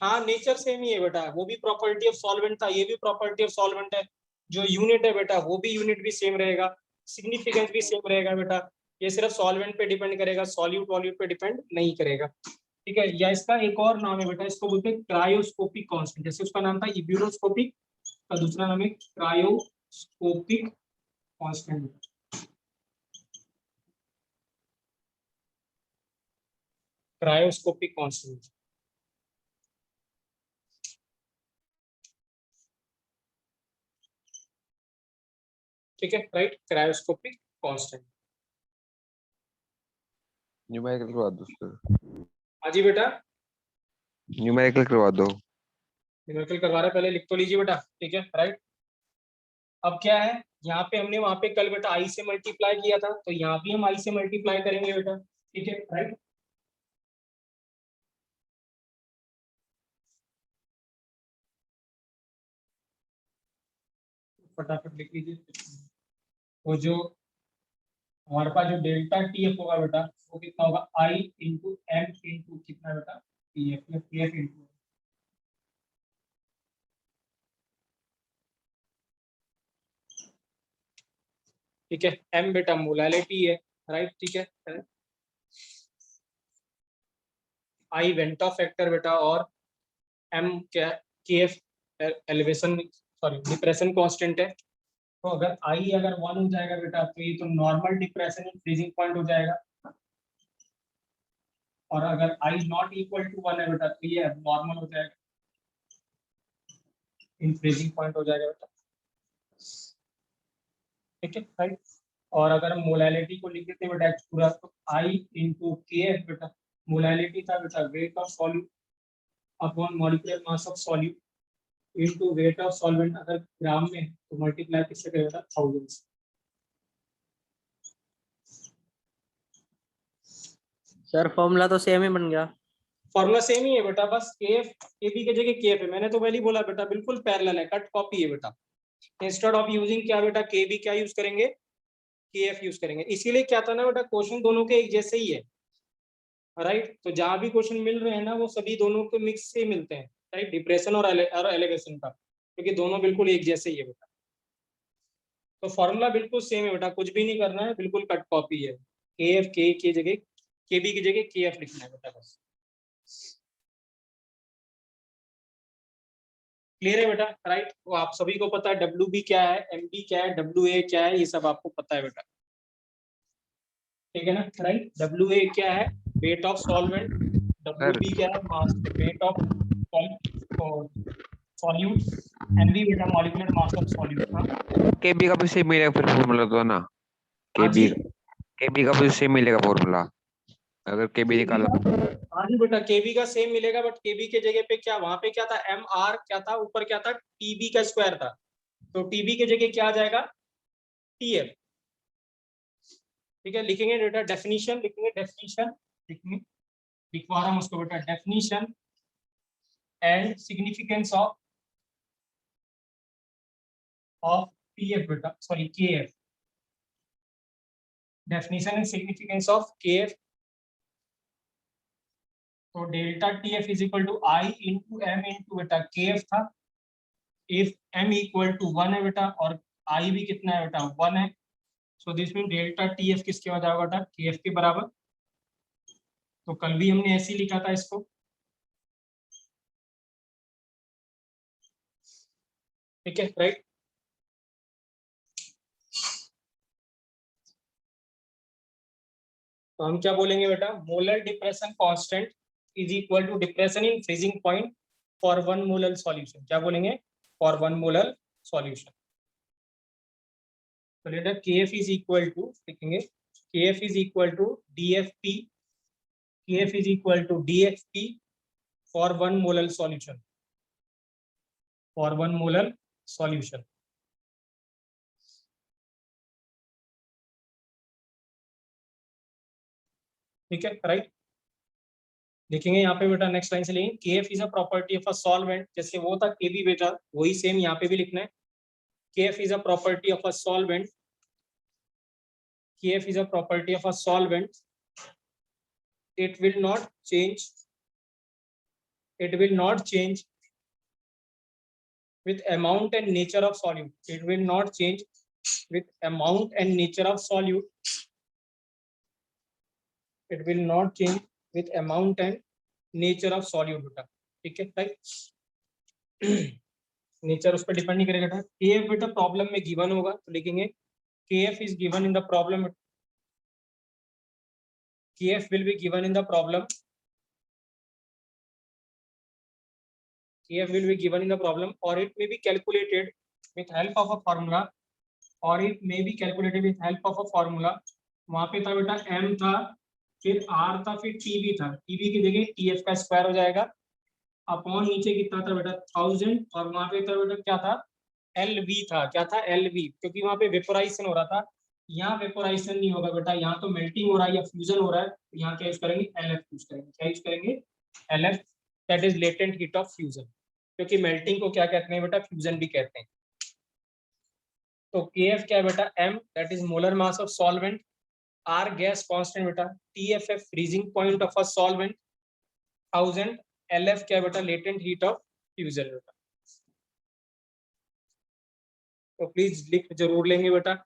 हाँ नेचर सेम ही है बेटा, वो भी प्रॉपर्टी ऑफ सॉल्वेंट था, ये भी प्रॉपर्टी ऑफ सॉल्वेंट है। जो यूनिट है बेटा वो भी यूनिट भी सेम रहेगा, सिग्निफिकेंस भी सेम रहेगा बेटा। ये सिर्फ सॉल्वेंट पे डिपेंड करेगा, सॉल्यूट वॉल्यूट पे डिपेंड नहीं करेगा। ठीक है, या इसका एक और नाम है बेटा, इसको बोलते हैं क्रायोस्कोपिक कांस्टेंट। जैसे उसका नाम था इब्यूरोस्कोपिक, का दूसरा नाम है क्रायोस्कोपिक कांस्टेंट। Cryoscopic constant. ठीक है, राइट, क्रायोस्कोपिक कांस्टेंट। न्यूमेरिकल करवा दो सर, हाँ जी बेटा, न्यूमेरिकल करवा दो। न्यूमेरिकल करवा रहे, पहले लिख तो लीजिए बेटा। ठीक है, राइट। अब क्या है, यहाँ पे हमने वहां पे कल बेटा आई से मल्टीप्लाई किया था, तो यहाँ भी हम आई से मल्टीप्लाई करेंगे बेटा। ठीक है, राइट। फटाफट लिख लीजिए। वो जो हमारे पास जो डेल्टा टी एफ होगा बेटा, वो कितना होगा? आई इंटू एम इंटू कितना बेटा? टी एफ, या टी एफ इंटू। ठीक है, एम बेटा मोलैलिटी है, राइट। ठीक है, आई वेंटा फैक्टर बेटा, और एम क्या? के F elevation, sorry depression constant है। तो अगर आई अगर 1 हो जाएगा बेटा, तो ये तो normal depression in freezing point हो जाएगा। और अगर आई नॉट इक्वल टू 1 है बेटा, तो ये नॉर्मल हो जाएगा, इन फ्रीजिंग पॉइंट हो जाएगा बेटा। ठीक है, राइट। और अगर हम मोलैलिटी को लिख देते बेटा पूरा, तो आई इंटू के एफ बेटा, मोलैलिटी था बेटा wait of solute upon molecular mass of solute into weight of solvent. अगर ग्राम में है, तो मल्टीप्लाई किससे करेगा? थाउजेंड्स। सर फॉर्मूला तो सेम ही बन गया। फॉर्मूला सेम ही है बेटा, बस के एफ के बी की जगह के एफ है। मैंने तो पहले ही बोला बेटा, बिल्कुल पैरेलल है, कट कॉपी है बेटा। इंस्टेड ऑफ यूजिंग क्या बेटा, के बी क्या यूज करेंगे? के एफ यूज करेंगे। इसीलिए क्या था ना बेटा, क्वेश्चन दोनों के एक जैसे ही है, राइट। तो जहां भी क्वेश्चन मिल रहे हैं ना, वो सभी दोनों के मिक्स से मिलते हैं, राइट, डिप्रेशन और एलिवेशन का, क्योंकि दोनों बिल्कुल एक जैसे ही है बेटा। तो फॉर्मूला बिल्कुल सेम है बेटा, कुछ भी नहीं करना है, बिल्कुल कट कॉपी है। के एफ के की जगह, के बी की जगह के एफ लिखना है बेटा, बस। क्लियर है बेटा, राइट। तो आप सभी को पता है डब्ल्यू बी क्या है, एम बी क्या है, डब्ल्यू ए क्या है, ये सब आपको पता है बेटा। ठीक है ना, राइट। डब्ल्यू ए क्या है? Weight of solvent. W sir B क्या है? Mass, weight of solute. N B बेटा मॉलिक्यूलर मास ऑफ सॉल्यूट। हाँ केबी का भी सेम मिलेगा फिर फॉर्मूला तो, है ना? हाँ जी, केबी का भी सेम मिलेगा फॉर्मूला, अगर केबी केबी निकाला। का, हाँ जी बेटा केबी का सेम मिलेगा, बट केबी के जगह पे क्या, वहां पे क्या था? एम आर क्या था, ऊपर क्या था? टीबी का स्क्वायर था। तो टीबी के जगह क्या आ जाएगा? T F. ठीक है, लिखेंगे बेटा डेफिनेशन, लिखेंगे डेफिनेशन, लिखेंगे, लिखवा रहा हूँ उसको बेटा, definition and significance of P F बेटा, sorry K F. Definition and significance of K F. तो delta T F is equal to I into M into बेटा के एफ था। इफ एम इक्वल टू 1 है बेटा, और आई भी कितना है बेटा? 1 है। So this mean delta T F किसके बराबर होगा बेटा? के एफ के बराबर। तो कल भी हमने ऐसे ही लिखा था इसको। ठीक है, राइट। तो हम क्या बोलेंगे बेटा? Molar depression constant is equal to depression in freezing point for 1 molar solution. क्या बोलेंगे? For 1 molar solution. तो letter K F is equal to, लिखेंगे K F is equal to D F P, K F is equal to D F P for 1 molar solution, for 1 molar solution. ठीक है, right. लिखेंगे यहाँ पे बेटा, next line से लेंगे, KF is a property of a solvent, जैसे वो था केबी बेटा, वही सेम यहाँ पे भी लिखना है। KF is a property of a solvent, KF is a property of a solvent, it will not change, it will not change with amount and nature of solute, it will not change with amount and nature of solute, it will not change with amount and nature of solute बेटा, ठीक है right. Nature उस पर depend नहीं करेगा बेटा। KF बेटा problem में गिवन होगा तो लिखेंगे KF is given in the problem, KF will be given in the problem, KF will be given in the problem, or it may be calculated with help of a formula, or it may be calculated with help of a formula। वहां पे था बेटा m था, फिर r था, फिर tb था, tb की जगह tf का स्क्वायर हो जाएगा, अपॉन नीचे कितना था बेटा 1000, और वहां पे था बेटा क्या था lv था, क्या था lv, क्योंकि वहां पे वेपोराइजेशन हो रहा था, यहाँ वेपोराइजेशन नहीं होगा बेटा, यहाँ तो मेल्टिंग हो रहा है या फ्यूजन हो रहा है, यहाँ क्या यूज करेंगे LF यूज करेंगे, क्या यूज करेंगे LF, that is latent heat of fusion, क्योंकि मेल्टिंग को क्या कहते हैं बेटा फ्यूजन भी कहते हैं। तो KF क्या है बेटा m, that is molar mass of solvent, R gas constant बेटा, TFF freezing point of a solvent 1000, LF क्या है बेटा लेटेंट हीट ऑफ फ्यूजन बेटा। तो प्लीज लिख जरूर लेंगे बेटा,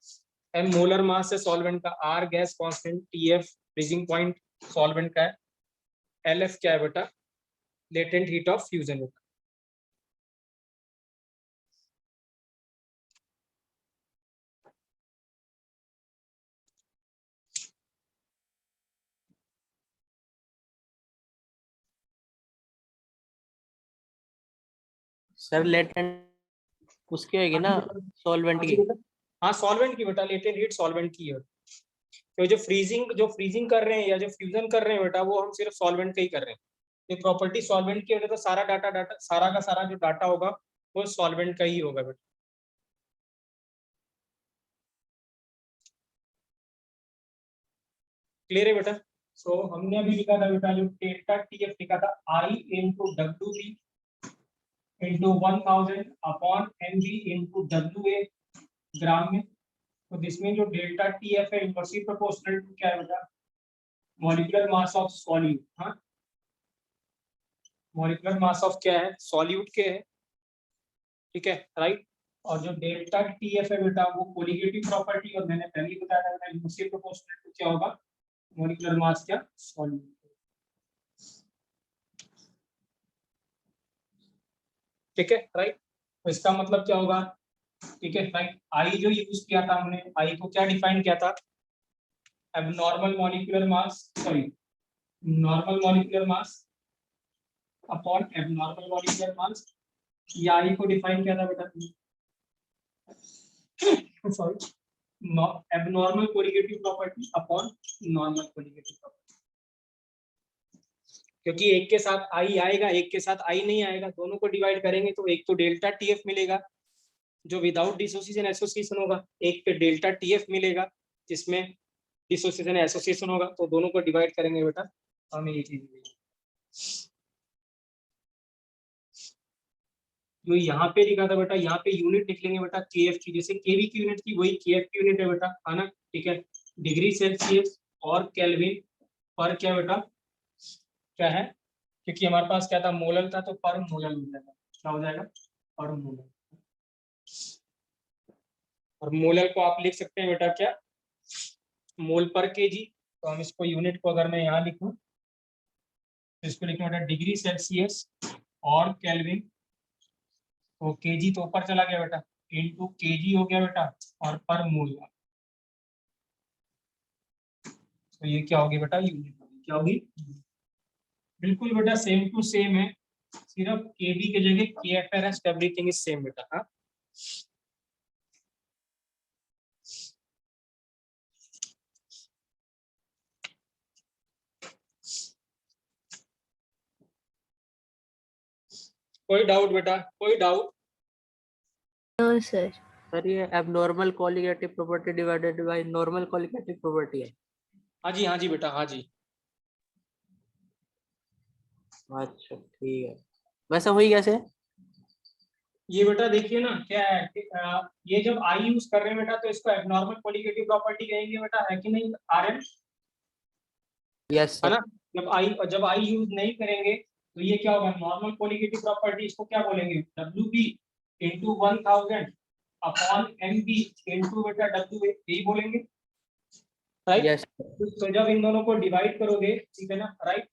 m मोलर मास है सॉल्वेंट का, R gas constant, TF freezing point solvent का है, LF क्या है बेटा लेटेंट हीट ऑफ फ्यूजन बेटा। सर लेटेंट उसकी होगी ना सॉल्वेंट की? हाँ सॉल्वेंट की बेटा, लेटेंट हीट सॉल्वेंट की है। तो जो फ्रीजिंग कर रहे हैं या जो फ्यूजन कर रहे हैं बेटा, वो हम सिर्फ सॉल्वेंट का ही कर रहे हैं। ये प्रॉपर्टी सॉल्वेंट की है तो सारा डाटा सारा का सारा जो डाटा होगा वो सॉल्वेंट का ही होगा बेटा। क्लियर है बेटा? सो हमने अभी लिखा था बेटा, जो डेल्टा टीएफ लिखा था I into W B into 1000 upon M B into W A gram में। तो जिसमें जो डेल्टा टीएफ है इनवर्सली प्रोपोर्शनल टू क्या है बेटा मॉलिक्यूलर मास ऑफ सॉल्यूट। हाँ मॉलिक्यूलर मास ऑफ क्या है सॉल्यूट के है, ठीक है राइट। और जो डेल्टा टीएफ है बेटा वो कोलिगेटिव प्रॉपर्टी, और मैंने पहले ही बताया था बेटा इनवर्सली प्रोपोर्शनल टू क्या होगा मॉलिक्यूलर मास क्या सॉल्यूट। ठीक है राइट। तो इसका मतलब क्या होगा, ठीक है राइट। आई जो यूज किया था हमने, आई को क्या डिफाइन किया था abnormal molecular mass, sorry normal molecular mass upon abnormal molecular mass, या आई को डिफाइन किया था बेटा sorry abnormal colligative property upon normal colligative property. क्योंकि एक के साथ आई आएगा एक के साथ आई नहीं आएगा, दोनों को डिवाइड करेंगे तो एक तो डेल्टा टीएफ मिलेगा जो विदाउट डिसोसिएशन एसोसिएशन होगा, एक पे डेल्टा टीएफ मिलेगा जिसमें डिसोसिएशन एसोसिएशन होगा, तो दोनों को डिवाइड करेंगे बेटा हमें ये चीज मिलेगी। जो यहाँ पे लिखा था बेटा, यहाँ पे यूनिट लिख लेंगे बेटा केएफ की, जैसे केवी की यूनिट थी वही केएफ की यूनिट है बेटा, है ना, ठीक है। डिग्री सेल्सियस और केल्विन पर क्या बेटा क्या है, क्योंकि हमारे पास क्या था मोलर था तो पर मोलर मिल जाएगा, क्या हो जाएगा पर मोलर। और मोलर को आप लिख सकते हैं बेटा क्या मोल पर केजी, तो हम इसको यूनिट को अगर मैं यहाँ लिखूं तो इसको लिखना बेटा डिग्री सेल्सियस और केल्विन, तो केजी तो ऊपर चला गया बेटा इनटू केजी हो गया बेटा और पर मोल, तो ये क्या होगी बेटा यूनिट, क्या होगी बिल्कुल बेटा सेम टू सेम है, सिर्फ केबी के जगह केएफआर है, एवरीथिंग इज सेम बेटा। हाँ कोई डाउट बेटा, कोई डाउट? No, sir. सर ये abnormal colligative property divided by normal colligative property है। हाँ जी बेटा हाँ जी। अच्छा ठीक है, वैसे हुई कैसे? ये बेटा देखिए ना क्या है कि, ये जब आई यूज कर रहे हैं बेटा तो इसको एबनॉर्मल कोलिगेटिव प्रॉपर्टी कहेंगे बेटा, है कि नहीं आर्यन? यस है सर। ना? जब आई यूज नहीं करेंगे तो ये क्या होगा, नॉर्मल कोलिगेटिव प्रॉपर्टी, इसको क्या बोलेंगे, W B into 1000 upon M B into बेटा डब्ल्यू, यही बोलेंगे, राइट? यस तो जब इन दोनों को डिवाइड करोगे, ठीक है ना, राइट,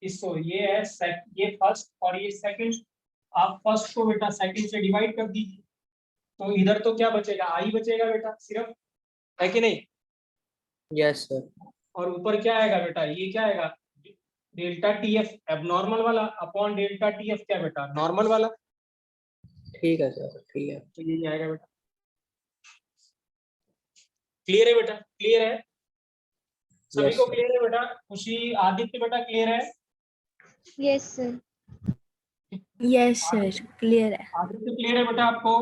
इसको ये है ये फर्स्ट और ये सेकंड, आप फर्स्ट को बेटा सेकंड से डिवाइड कर दीजिए, तो इधर तो क्या बचेगा, आई बचेगा बेटा सिर्फ, है कि नहीं? Yes sir. और ऊपर क्या आएगा बेटा, ये क्या आएगा, डेल्टा टी एफ एबनॉर्मल वाला अपॉन डेल्टा टी एफ क्या बेटा, नॉर्मल वाला। ठीक है सर, ठीक है। तो यही आएगा बेटा। क्लियर है बेटा? क्लियर है सभी यस को? सर। क्लियर है बेटा? खुशी, आदित्य बेटा क्लियर है? Yes, sir. Yes, sir. Clear है. आदित्य क्लियर है बेटा आपको?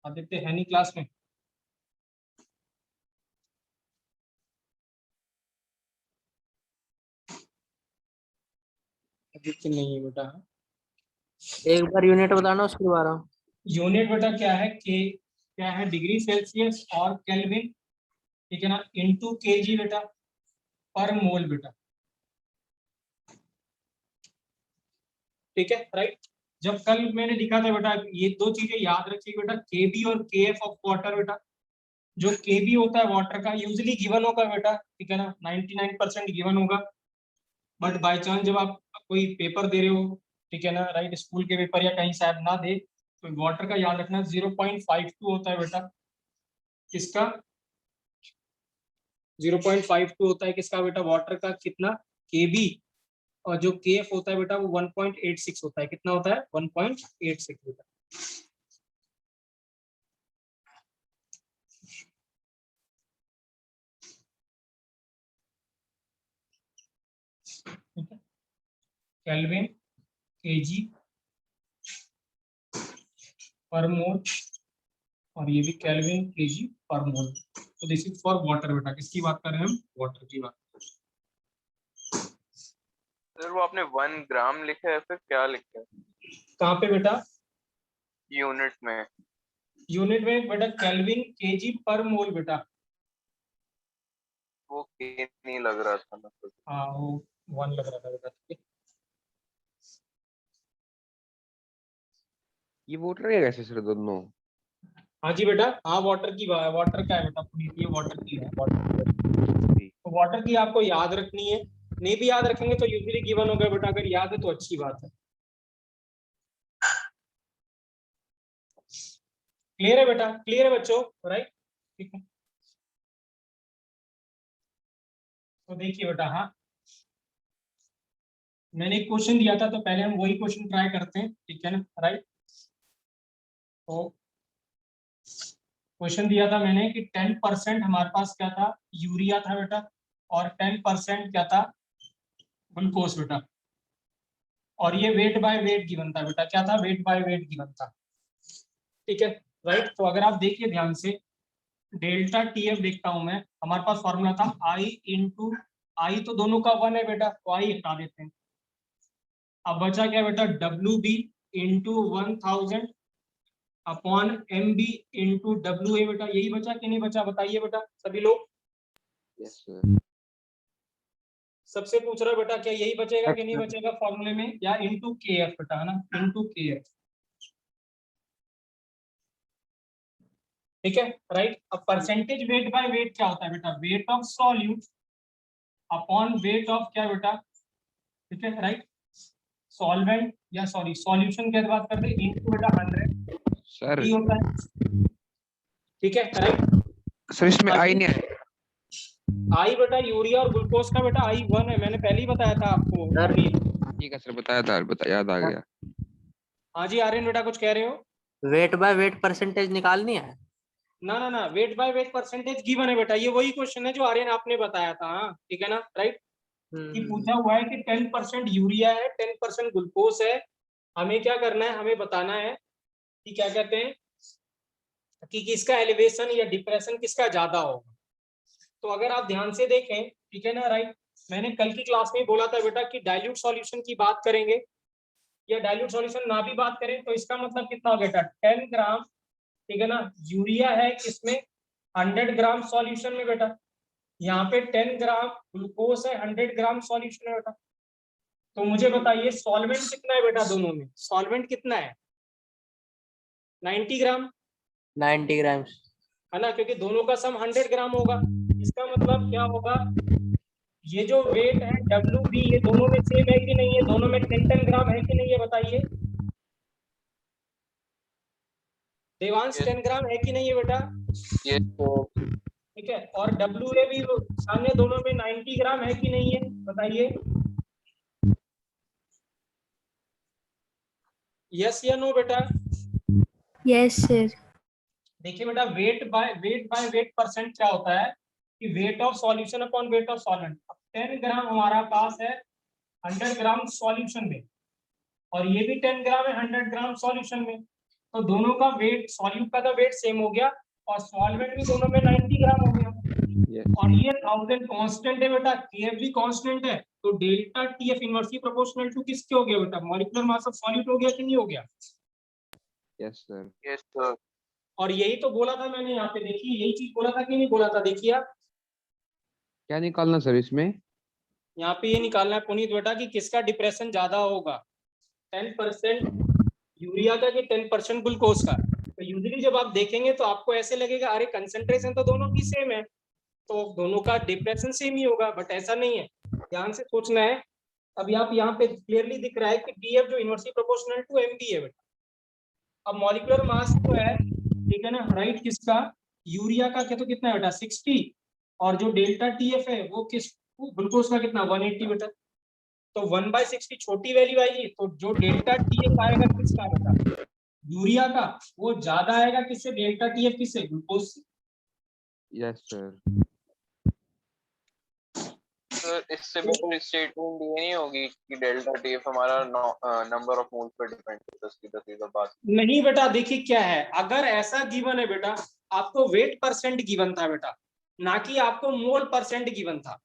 आदित्य है नहीं क्लास में? आदित्य नहीं है बेटा। एक बार यूनिट बताना उसके दोबारा। यूनिट बेटा क्या है, के क्या है, डिग्री सेल्सियस और केल्विन, ठीक है ना, इनटू केजी बेटा पर मोल बेटा, ठीक है, राइट? जब कल मैंने लिखा था बेटा, ये दो चीजें याद रखिए बेटा, केबी और केएफ ऑफ वाटर बेटा। जो केबी होता है वाटर का यूजुअली गिवन होगा बेटा, ठीक है ना, 99% गिवन होगा, बट बाय चांस जब आप कोई पेपर दे रहे हो, ठीक है ना, राइट, स्कूल के पेपर या कहीं शायद ना दे, तो वाटर का याद रखना 0.52 होता है बेटा, किसका 0.52 होता है, किसका बेटा, वाटर का, कितना, केबी, और जो केएफ होता है बेटा वो 1.86 होता है, कितना होता है, 1.86 बेटा। केल्विन, केजी पर मोल, और ये भी केल्विन केजी पर मोल। तो दिस इज फॉर वाटर बेटा, किसकी बात कर रहे हैं हम, वाटर की बात। सर वो आपने 1 ग्राम लिखा है, फिर क्या लिखा है कहाँ पे बेटा? यूनिट में? यूनिट में बेटा केल्विन केजी पर मोल बेटा। वो के नहीं लग रहा था ना तो। हाँ वो 1 लग रहा था बेटा, ठीक है। ये वोटर है कैसे सर दोनों? हाँ जी बेटा, हाँ वाटर की बात, वाटर का है बेटा, पूरी ये वाटर की है, वाटर। तो वाटर की आपको याद रखनी है, नहीं भी याद रखेंगे तो यूजुअली गिवन हो गया बेटा, अगर याद है तो अच्छी बात है। क्लियर है बेटा? क्लियर है बच्चों? राइट, ठीक है। तो देखिए बेटा, हाँ मैंने एक क्वेश्चन दिया था, तो पहले हम वही क्वेश्चन ट्राई करते हैं, ठीक है ना, राइट? तो क्वेश्चन दिया था मैंने कि 10% हमारे पास क्या था, यूरिया था बेटा, और 10% क्या था, ग्लूकोज बेटा, और ये वेट बाय वेट गिवन था बेटा, क्या था, वेट बाय वेट गिवन था, ठीक है, राइट? तो अगर आप देखिए ध्यान से, डेल्टा टी एफ देखता हूं मैं, हमारे पास फॉर्मूला था आई इंटू, आई तो दोनों का 1 है बेटा, तो आई हटा देते हैं। अब बचा क्या बेटा, W B into 1000 upon M B into W A बेटा, यही बचा कि नहीं बचा, बताइए बेटा सभी लोग। Yes sir. सबसे पूछ रहा बेटा, क्या यही बचेगा कि नहीं सर बचेगा फॉर्मूले में, या इंटू के एफ बेटा, है ना, इंटू के एफ, ठीक है, राइट? अब परसेंटेज वेट बाय वेट क्या होता है बेटा, wait of solute upon weight of क्या बेटा, ठीक है, राइट, सॉल्वेंट या सॉरी सॉल्यूशन की बात करते हैं, इंटू बेटा 100 सर ही होता है, ठीक है, राइट? सर इसमें आई नहीं है। आई बेटा यूरिया और ग्लूकोज का बेटा आई 1 है, मैंने पहले ही बताया था आपको। ठीक है सर, बताया था, याद आ गया। हाँ जी आर्यन बेटा कुछ कह रहे हो? वेट बाय वेट परसेंटेज निकालनी है। ना ना ना, weight by weight percentage given है बेटा, ये वही क्वेश्चन है जो आर्यन आपने बताया था, हाँ ठीक है ना, राइट? कि पूछा हुआ है कि 10% यूरिया है, 10% ग्लूकोज है, हमें क्या करना है, हमें बताना है कि क्या कहते हैं कि किसका एलिवेशन या डिप्रेशन किसका ज्यादा होगा। तो अगर आप ध्यान से देखें, ठीक है ना, राइट, मैंने कल की क्लास में बोला था बेटा कि डाइल्यूट सॉल्यूशन की बात करेंगे या डाइल्यूट सॉल्यूशन ना भी बात करें तो इसका मतलब कितना हो बेटा 10 ग्राम, ठीक है ना, यूरिया है किसमें 100 ग्राम सॉल्यूशन में बेटा, यहाँ पे 10 ग्राम ग्लूकोज है 100 ग्राम सॉल्यूशन है बेटा। तो मुझे बताइए सॉल्वेंट कितना है बेटा दोनों में, सॉल्वेंट कितना है 90 ग्राम 90 ग्राम। है ना, क्योंकि दोनों का सम 100 ग्राम होगा। इसका मतलब क्या होगा, ये जो वेट है WB ये दोनों में सेम है कि नहीं है, दोनों में 10 ग्राम है कि नहीं है बताइए देवांश, 10 ग्राम है कि नहीं है बेटा, ये तो ठीक है। और WA भी सामने दोनों में 90 ग्राम है कि नहीं है बताइए, यस या नो बेटा। Yes, sir. देखिए बेटा वेट बाय वेट परसेंट क्या होता है कि weight of solution upon weight of solvent. 10 ग्राम हमारा पास है 100 ग्राम सॉल्यूशन में और ये भी 10 ग्राम है 100 ग्राम सॉल्यूशन में, तो दोनों का वेट, सॉल्यूट का तो वेट सेम हो गया और सॉल्वेंट भी दोनों में 90 ग्राम हो गया। और ये 1000 कांस्टेंट है बेटा, केएफ भी कांस्टेंट है, तो delta TF inversely proportional to किसके हो गया बेटा, मॉलिक्यूलर मास ऑफ सॉल्यूट हो गया कि नहीं हो गया। Yes sir. Yes sir. और यही तो बोला था मैंने यहाँ पे, देखिए यही चीज बोला था कि नहीं बोला था, देखिए आप क्या निकालना सर इसमें? यहाँ पे ये निकालना है पुनीत बेटा कि किसका डिप्रेशन ज्यादा होगा, 10% यूरिया का कि 10% ग्लूकोज का। तो यूजुअली जब आप देखेंगे तो आपको ऐसे लगेगा अरे कंसेंट्रेशन तो दोनों की सेम है तो दोनों का डिप्रेशन सेम ही होगा, बट ऐसा नहीं है, ध्यान से सोचना है। अभी आप यहाँ पे क्लियरली दिख रहा है कि डीएफ जो इनवर्सली प्रोपोर्शनल टू एमडी है बेटा। अब मॉलिक्यूलर मास जो है, ठीक है ना, राइट, किसका, यूरिया का क्या तो कितना है बेटा 60, और जो डेल्टा टीएफ है वो किस, ग्लूकोज का कितना 180 बेटा। तो 1/60 छोटी वैल्यू आएगी, तो जो डेल्टा टीएफ आएगा किसका बेटा, यूरिया का, वो ज्यादा आएगा किससे, डेल्टा टीएफ किससे, ग्लूकोज से। Yes sir. सर इससे बेटर स्टेटमेंट ये नहीं होगी कि डेल्टा टीएफ हमारा number of moles per depend करता है, सीधा सीधा बात। नहीं बेटा, देखिए क्या है, अगर ऐसा गिवन है बेटा, आपको वेट परसेंट गिवन था बेटा, ना कि आपको मोल परसेंट गिवन था,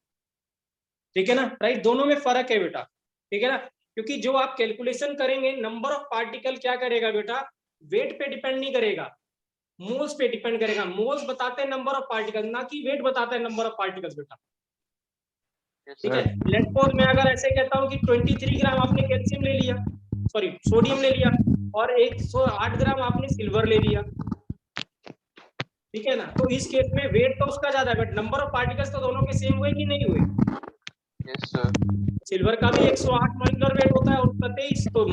ठीक है ना, राइट, दोनों में फर्क है बेटा, ठीक है ना, क्योंकि जो आप कैलकुलेशन करेंगे नंबर ऑफ पार्टिकल क्या करेगा बेटा, वेट पे डिपेंड नहीं करेगा, मोल्स पे डिपेंड करेगा। मोल्स बताते हैं नंबर ऑफ पार्टिकल, ना कि वेट बताता है नंबर ऑफ पार्टिकल्स बेटा, ठीक है। लेट्स सपोज मैं अगर ऐसे कहता हूँ कि 23 ग्राम आपने कैल्शियम ले लिया, सॉरी सोडियम ले लिया, और 108 ग्राम आपने सिल्वर ले लिया, ठीक है ना, तो इस केस में वेट तो उसका ज्यादा है, बट नंबर ऑफ पार्टिकल्स तो दोनों के सेम हुए कि नहीं हुए। Yes sir. सिल्वर का भी 108 मॉलिक्यूलर वेट होता है और उसका 23, तो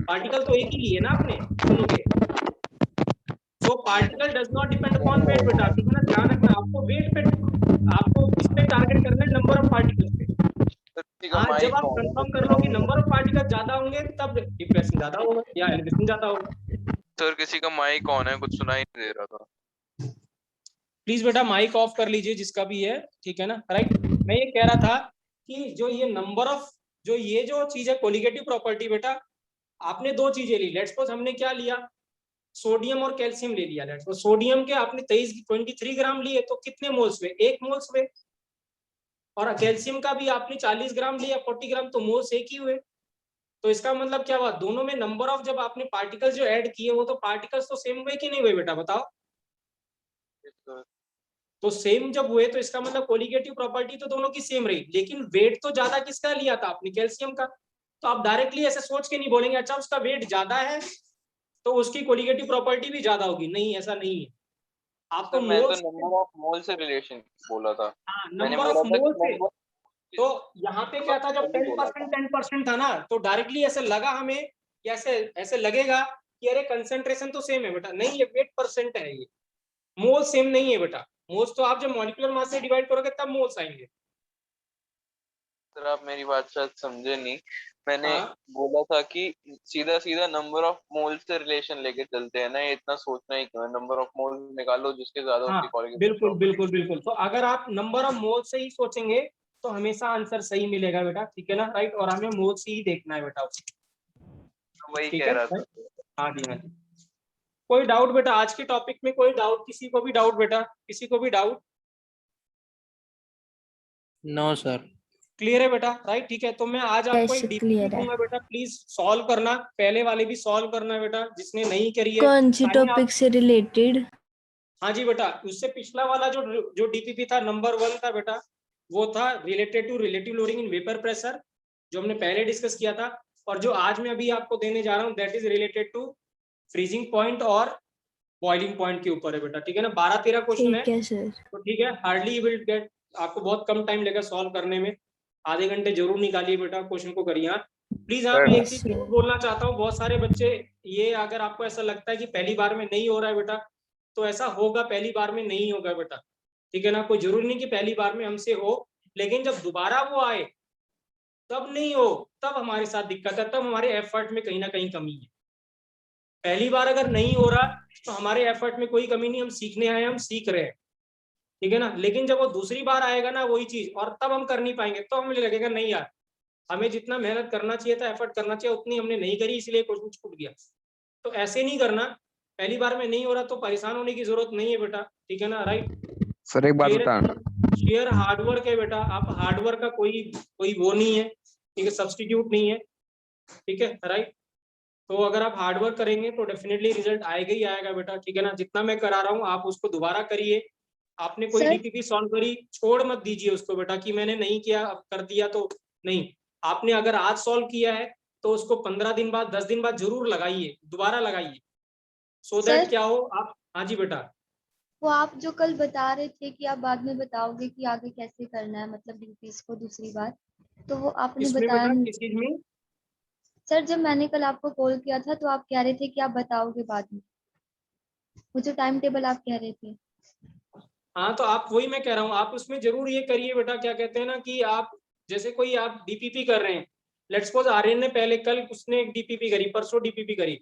पार्टिकल तो एक ही लिए ना आपने दोनों के। So particle does not depend upon weight बेटा, ठीक है ना, ध्यान रखना, आपको वेट पे, आपको किस पे टारगेट करना है, नंबर ऑफ पार्टिकल्स पे। हाँ, जब आप कंफर्म कर लो कि नंबर ऑफ पार्टिकल ज्यादा होंगे तब डिप्रेशन ज्यादा होगा या एलिवेशन ज्यादा होगा। सर किसी का माइक ऑन है, कुछ सुनाई नहीं दे रहा था। प्लीज बेटा माइक ऑफ कर लीजिए जिसका भी है, ठीक है ना, राइट। मैं ये कह रहा था कि जो ये नंबर ऑफ, जो ये जो चीज है कोलिगेटिव प्रॉपर्टी बेटा, आपने दो चीजें ली, लेट्स सपोज हमने क्या लिया, सोडियम और कैल्शियम ले लिया। लेट्स सपोज सोडियम के आपने 23 ग्राम लिए तो कितने मोल्स हुए, 1 मोल्स हुए, और कैल्शियम का भी आपने 40 ग्राम लिया 40 ग्राम, तो मोल्स एक ही हुए। तो इसका मतलब क्या हुआ, दोनों में नंबर ऑफ जब आपने पार्टिकल्स जो ऐड किए वो तो पार्टिकल्स तो सेम हुए कि नहीं हुए बेटा, बताओ। तो सेम जब हुए तो इसका मतलब कोलिगेटिव प्रॉपर्टी तो दोनों की सेम रही, लेकिन वेट तो ज्यादा किसका लिया था आपने, कैल्शियम का। तो आप डायरेक्टली ऐसे सोच के नहीं बोलेंगे अच्छा उसका वेट ज्यादा है तो उसकी कोलिगेटिव प्रॉपर्टी भी ज्यादा होगी, नहीं, ऐसा नहीं है। आपको मैं तो मोल्स, नंबर ऑफ मोल से रिलेशन बोला था। हाँ, मैंने नंबर बोला ऑफ था मोल कि से। तो यहाँ पे क्या था, जब 10% था ना, तो डायरेक्टली ऐसे लगा हमें, ऐसे ऐसे लगेगा कि अरे कंसेंट्रेशन तो सेम है बेटा, नहीं, ये वेट परसेंट है, ये मोल सेम नहीं है बेटा। मोल्स तो आप जब मॉलिक्यूलर मास से डिवाइड करोगे तब मोल्स आएंगे। सर आप मेरी बात शायद समझे नहीं। मैंने हाँ, बोला था कि सीधा सीधा नंबर ऑफ मोल से रिलेशन लेके चलते हैं ना, ये इतना सोचना ही क्यों है, नंबर ऑफ मोल निकालो जिसके ज्यादा हाँ, उसकी क्वालिटी। बिल्कुल बिल्कुल बिल्कुल। तो अगर आप नंबर ऑफ मोल से ही सोचेंगे तो हमेशा आंसर सही मिलेगा बेटा, ठीक है ना, राइट, और हमें मोल से ही देखना है बेटा, वही ठीक कह है, रहा था। right? हाँ जी, हाँ जी। कोई डाउट बेटा आज के टॉपिक में, कोई डाउट, किसी को भी डाउट बेटा, किसी को भी डाउट। No sir. क्लियर है बेटा, राइट? ठीक है, तो मैं आज आपको Yes, एक डीपीपी clear है। दूंगा बेटा, प्लीज सॉल्व करना, पहले वाले भी सॉल्व करना बेटा, जिसने नहीं करी है। कौन सी ताकि आप, टॉपिक से रिलेटेड? हाँ जी बेटा, उससे पिछला वाला जो डीपीपी था नंबर 1 था बेटा, वो था related to relative lowering in vapour pressure, जो हमने पहले डिस्कस किया था। और जो आज मैं अभी आपको देने जा रहा हूँ that is related to freezing point और बॉइलिंग पॉइंट के ऊपर है बेटा, ठीक है ना? 12-13 क्वेश्चन है, ठीक है सर। तो ठीक है, हार्डली विल गेट, आपको बहुत कम टाइम लगेगा सॉल्व करने में, आधे घंटे जरूर निकालिए बेटा, क्वेश्चन को करिए। हाँ प्लीज, हाँ मैं एक चीज जरूर बोलना चाहता हूँ, बहुत सारे बच्चे, ये अगर आपको ऐसा लगता है कि पहली बार में नहीं हो रहा है बेटा, तो ऐसा होगा, पहली बार में नहीं होगा बेटा, ठीक है ना? कोई जरूरी नहीं कि पहली बार में हमसे हो, लेकिन जब दोबारा वो आए तब नहीं हो, तब हमारे साथ दिक्कत है, तब हमारे एफर्ट में कहीं ना कहीं कमी है। पहली बार अगर नहीं हो रहा तो हमारे एफर्ट में कोई कमी नहीं, हम सीखने आए, हम सीख रहे हैं, ठीक है ना? लेकिन जब वो दूसरी बार आएगा ना वही चीज, और तब हम कर नहीं पाएंगे, तो हमें लगेगा नहीं यार, हमें जितना मेहनत करना चाहिए था, एफर्ट करना चाहिए, उतनी हमने नहीं करी, इसलिए क्वेश्चन छूट गया। तो ऐसे नहीं करना, पहली बार में नहीं हो रहा तो परेशान होने की जरूरत नहीं है बेटा, ठीक है ना? राइट? सर एक बात बता, शेयर हार्डवर्क है बेटा, आप हार्डवर्क का कोई वो नहीं है, ठीक है, सब्स्टिट्यूट नहीं है, ठीक है, राइट? तो अगर आप हार्डवर्क करेंगे तो डेफिनेटली रिजल्ट आएगा ही आएगा बेटा, ठीक है ना? जितना मैं करा रहा हूँ आप उसको दोबारा करिए। आपने कोई सर? डीपीपी सॉल्व करी, छोड़ मत दीजिए उसको बेटा कि मैंने नहीं किया, अब कर दिया तो नहीं। आपने अगर आज सॉल्व किया है तो उसको 15 दिन बाद, 10 दिन बाद जरूर लगाइए, दोबारा लगाइए, सो दैट सर? क्या हो आप। हाँ जी बेटा। वो आप जो कल बता रहे थे कि आप बाद में बताओगे कि आगे कैसे करना है, मतलब ड्यूटीज को दूसरी बार, तो वो आपने इसमें बताया बेटा नहीं। किस चीज में? सर जब मैंने कल आपको कॉल किया था तो आप कह रहे थे कि आप बताओगे बाद में, वो जो टाइम टेबल आप कह रहे थे। हाँ तो आप, वही मैं कह रहा हूँ, आप उसमें जरूर ये करिए बेटा, क्या कहते हैं ना कि आप जैसे कोई आप डीपीपी कर रहे हैं, लेट्स सपोज आर्यन ने पहले कल उसने एक डीपीपी करी, परसों डीपीपी करी,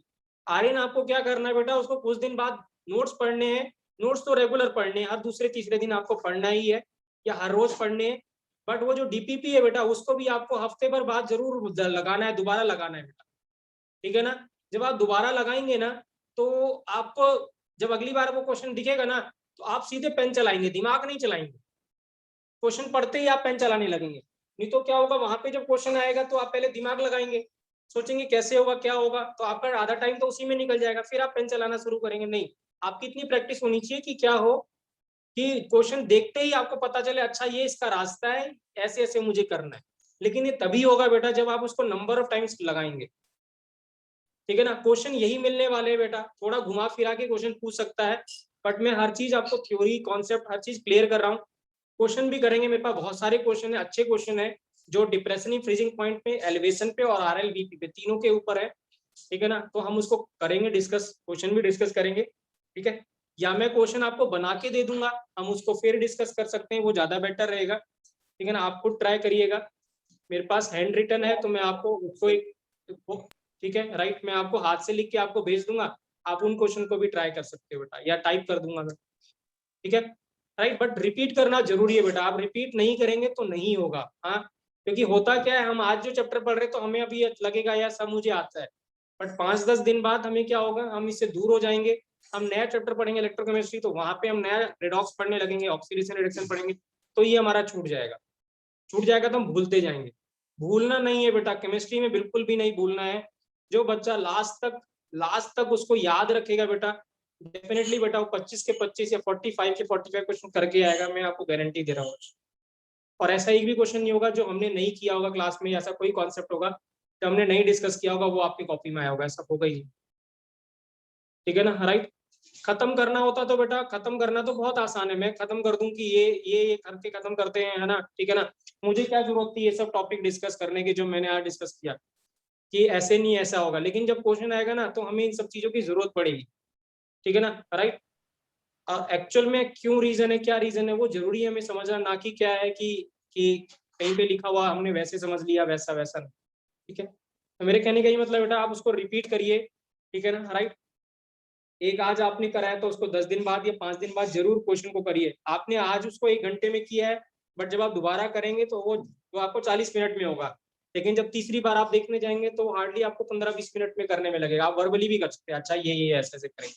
आर्यन आपको क्या करना है बेटा, उसको कुछ दिन बाद नोट्स पढ़ने हैं। नोट्स तो रेगुलर पढ़ने हैं, हर दूसरे तीसरे दिन आपको पढ़ना ही है, या हर रोज पढ़ने हैं। बट वो जो डीपीपी है बेटा, उसको भी आपको हफ्ते भर बाद जरूर लगाना है, दोबारा लगाना है बेटा, ठीक है ना? जब आप दोबारा लगाएंगे ना, तो आपको जब अगली बार वो क्वेश्चन दिखेगा ना, तो आप सीधे पेन चलाएंगे, दिमाग नहीं चलाएंगे। क्वेश्चन पढ़ते ही आप पेन चलाने लगेंगे, नहीं तो क्या होगा, वहां पे जब क्वेश्चन आएगा तो आप पहले दिमाग लगाएंगे, सोचेंगे कैसे होगा, क्या होगा, तो आपका आधा टाइम तो उसी में निकल जाएगा, फिर आप पेन चलाना शुरू करेंगे। नहीं, आपकी इतनी प्रैक्टिस होनी चाहिए कि क्या हो, कि क्वेश्चन देखते ही आपको पता चले, अच्छा ये इसका रास्ता है, ऐसे ऐसे मुझे करना है। लेकिन ये तभी होगा बेटा जब आप उसको नंबर ऑफ टाइम्स लगाएंगे, ठीक है ना? क्वेश्चन यही मिलने वाले हैं बेटा, थोड़ा घुमा फिरा के क्वेश्चन पूछ सकता है, बट मैं हर चीज आपको थ्योरी कॉन्सेप्ट हर चीज क्लियर कर रहा हूँ। क्वेश्चन भी करेंगे, मेरे पास बहुत सारे क्वेश्चन है, अच्छे क्वेश्चन है, जो डिप्रेशन फ्रीजिंग पॉइंट पे, एलिवेशन पे और RLVP पे, तीनों के ऊपर है, ठीक है ना? तो हम उसको करेंगे डिस्कस, क्वेश्चन भी डिस्कस करेंगे, ठीक है? या मैं क्वेश्चन आपको बना के दे दूंगा, हम उसको फिर डिस्कस कर सकते हैं, वो ज्यादा बेटर रहेगा, ठीक है ना? आप खुद ट्राई करिएगा, मेरे पास हैंड रिटन है, तो मैं आपको उसको एक, ठीक है, राइट, मैं आपको हाथ से लिख के आपको भेज दूंगा, आप उन क्वेश्चन को भी ट्राई कर सकते हो बेटा, या टाइप कर दूंगा मैं, ठीक है, राइट? बट रिपीट करना जरूरी है बेटा, आप रिपीट नहीं करेंगे तो नहीं होगा। हाँ, क्योंकि होता क्या है, हम आज जो चैप्टर पढ़ रहे तो हमें अभी लगेगा यार सब मुझे आता है, बट 5-10 दिन बाद हमें क्या होगा, हम इससे दूर हो जाएंगे, हम नया चैप्टर पढ़ेंगे इलेक्ट्रोकेमिस्ट्री, तो वहां पे हम नया रेडॉक्स पढ़ने लगेंगे, ऑक्सीडेशन रिडक्शन पढ़ेंगे, तो ये हमारा छूट जाएगा, छूट जाएगा तो हम भूलते जाएंगे। भूलना नहीं है बेटा, केमिस्ट्री में बिल्कुल भी नहीं भूलना है। जो बच्चा लास्ट तक उसको याद रखेगा बेटा, डेफिनेटली बेटा वो 25 के 25 या 45 के 45 क्वेश्चन करके आएगा, मैं आपको गारंटी दे रहा हूँ। और ऐसा एक भी क्वेश्चन नहीं होगा जो हमने नहीं किया होगा क्लास में, ऐसा कोई कॉन्सेप्ट होगा जो हमने नहीं डिस्कस किया होगा वो आपकी कॉपी में आया होगा, ऐसा होगा ही, ठीक है ना? राइट? खत्म करना होता तो बेटा, खत्म करना तो बहुत आसान है, मैं खत्म कर दूं कि ये करके खत्म करते हैं, है ना? ठीक है ना? मुझे क्या जरूरत थी ये सब टॉपिक डिस्कस करने की जो मैंने आज डिस्कस किया, कि ऐसे नहीं ऐसा होगा, लेकिन जब क्वेश्चन आएगा ना तो हमें इन सब चीजों की जरूरत पड़ेगी, ठीक है ना? राइट? एक्चुअल में क्यों रीजन है, क्या रीजन है, वो जरूरी है हमें समझना, ना कि क्या है कि कहीं पे लिखा हुआ हमने वैसे समझ लिया, वैसा वैसा नहीं, ठीक है? तो मेरे कहने का ये मतलब बेटा, आप उसको रिपीट करिए, ठीक है ना? राइट? एक आज आपने कराया तो उसको 10 दिन बाद या 5 दिन बाद जरूर क्वेश्चन को करिए। आपने आज उसको 1 घंटे में किया है, बट जब आप दोबारा करेंगे तो वो आपको 40 मिनट में होगा, लेकिन जब तीसरी बार आप देखने जाएंगे तो हार्डली आपको 15-20 मिनट में करने में लगेगा। आप वर्बली भी कर सकते हैं, अच्छा ये ऐसे ऐसे करेंगे।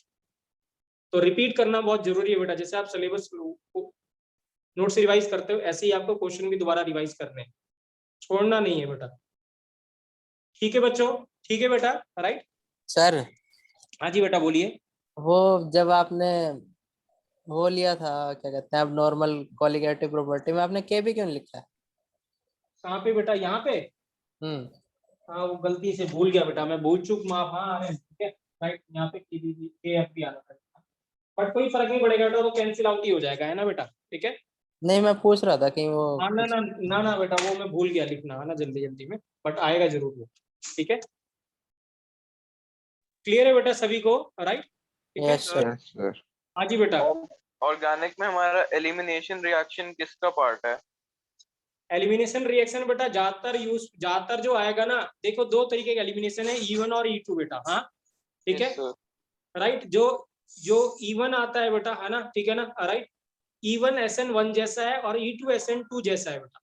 तो रिपीट करना बहुत जरूरी है बेटा, जैसे आप सिलेबस नोट्स रिवाइज करते हो ऐसे ही आपको क्वेश्चन भी दोबारा रिवाइज करने हैं, छोड़ना नहीं है बेटा। ठीक है बच्चों, ठीक है बेटा, राइट। सर हाँ जी बेटा बोलिए। वो जब आपने वो लिया था क्या कहते हैं अब नॉर्मल कॉलिगेटिव प्रॉपर्टी में आपने के भी क्यों लिखा है? कहाँ पे बेटा? यहाँ पे? हाँ वो गलती से भूल गया बेटा मैं, भूल चूक माफ। हाँ अरे ठीक है राइट, यहाँ पे के एफ भी आना पड़ेगा, बट कोई फर्क नहीं पड़ेगा बेटा, वो कैंसिल आउट ही हो जाएगा, है ना बेटा? ठीक है। नहीं मैं पूछ रहा था कहीं वो हाँ ना ना ना ना बेटा, वो मैं भूल गया लिखना, है ना, जल्दी जल्दी में, बट आएगा जरूर वो। ठीक है, क्लियर है बेटा सभी को? राइट, ठीक है। Yes sir. Yes sir. हाँ जी बेटा। ऑर्गेनिक में हमारा एलिमिनेशन रिएक्शन किसका पार्ट है? एलिमिनेशन रिएक्शन बेटा ज्यादातर जो आएगा ना, देखो दो तरीके का एलिमिनेशन है, E1 और E2 बेटा। हाँ ठीक है, Yes, sir. राइट। जो जो E1 आता है बेटा, है ना, ठीक है ना, राइट। E1 SN1 जैसा है और E2 SN2 जैसा है बेटा,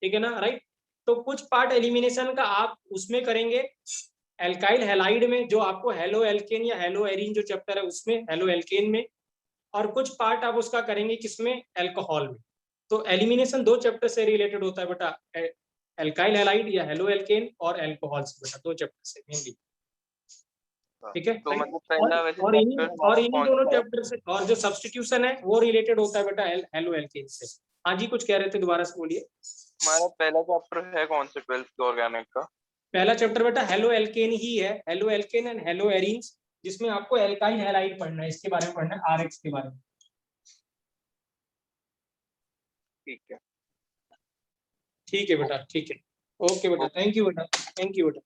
ठीक है ना, राइट। तो कुछ पार्ट एलिमिनेशन का आप उसमें करेंगे एल्काइल हैलाइड में, जो आपको हेलो एल्केन या हेलो एरीन जो चैप्टर है उसमें, हेलो एल्केन में, और कुछ पार्ट आप उसका करेंगे किसमें? एल्कोहल में। तो एलिमिनेशन दो चैप्टर से रिलेटेड होता है बेटा, एल्काइल हैलाइड या हेलो एल्केन और एल्कोहल से बेटा, दो चैप्टर से मेनली। ठीक है, तो मतलब पहला वैसे और इन्हीं कौन दोनों सा है? चैप्टर से, और जो सब्स्टिट्यूशन है वो रिलेटेड होता है बेटा हेलो एल्केन से। हाँ जी कुछ कह रहे थे, दोबारा से बोलिए। हमारा पहला चैप्टर है कौन सा 12th के ऑर्गेनिक का? पहला चैप्टर बेटा हेलो एल्केन ही है, halo alkane and hello arenes, जिसमें आपको एल्काइल हैलाइड पढ़ना है, इसके बारे में पढ़ना है, आरएक्स के बारे में। ठीक है। ठीक है बेटा, ठीक है, ओके बेटा, थैंक यू बेटा, थैंक यू बेटा।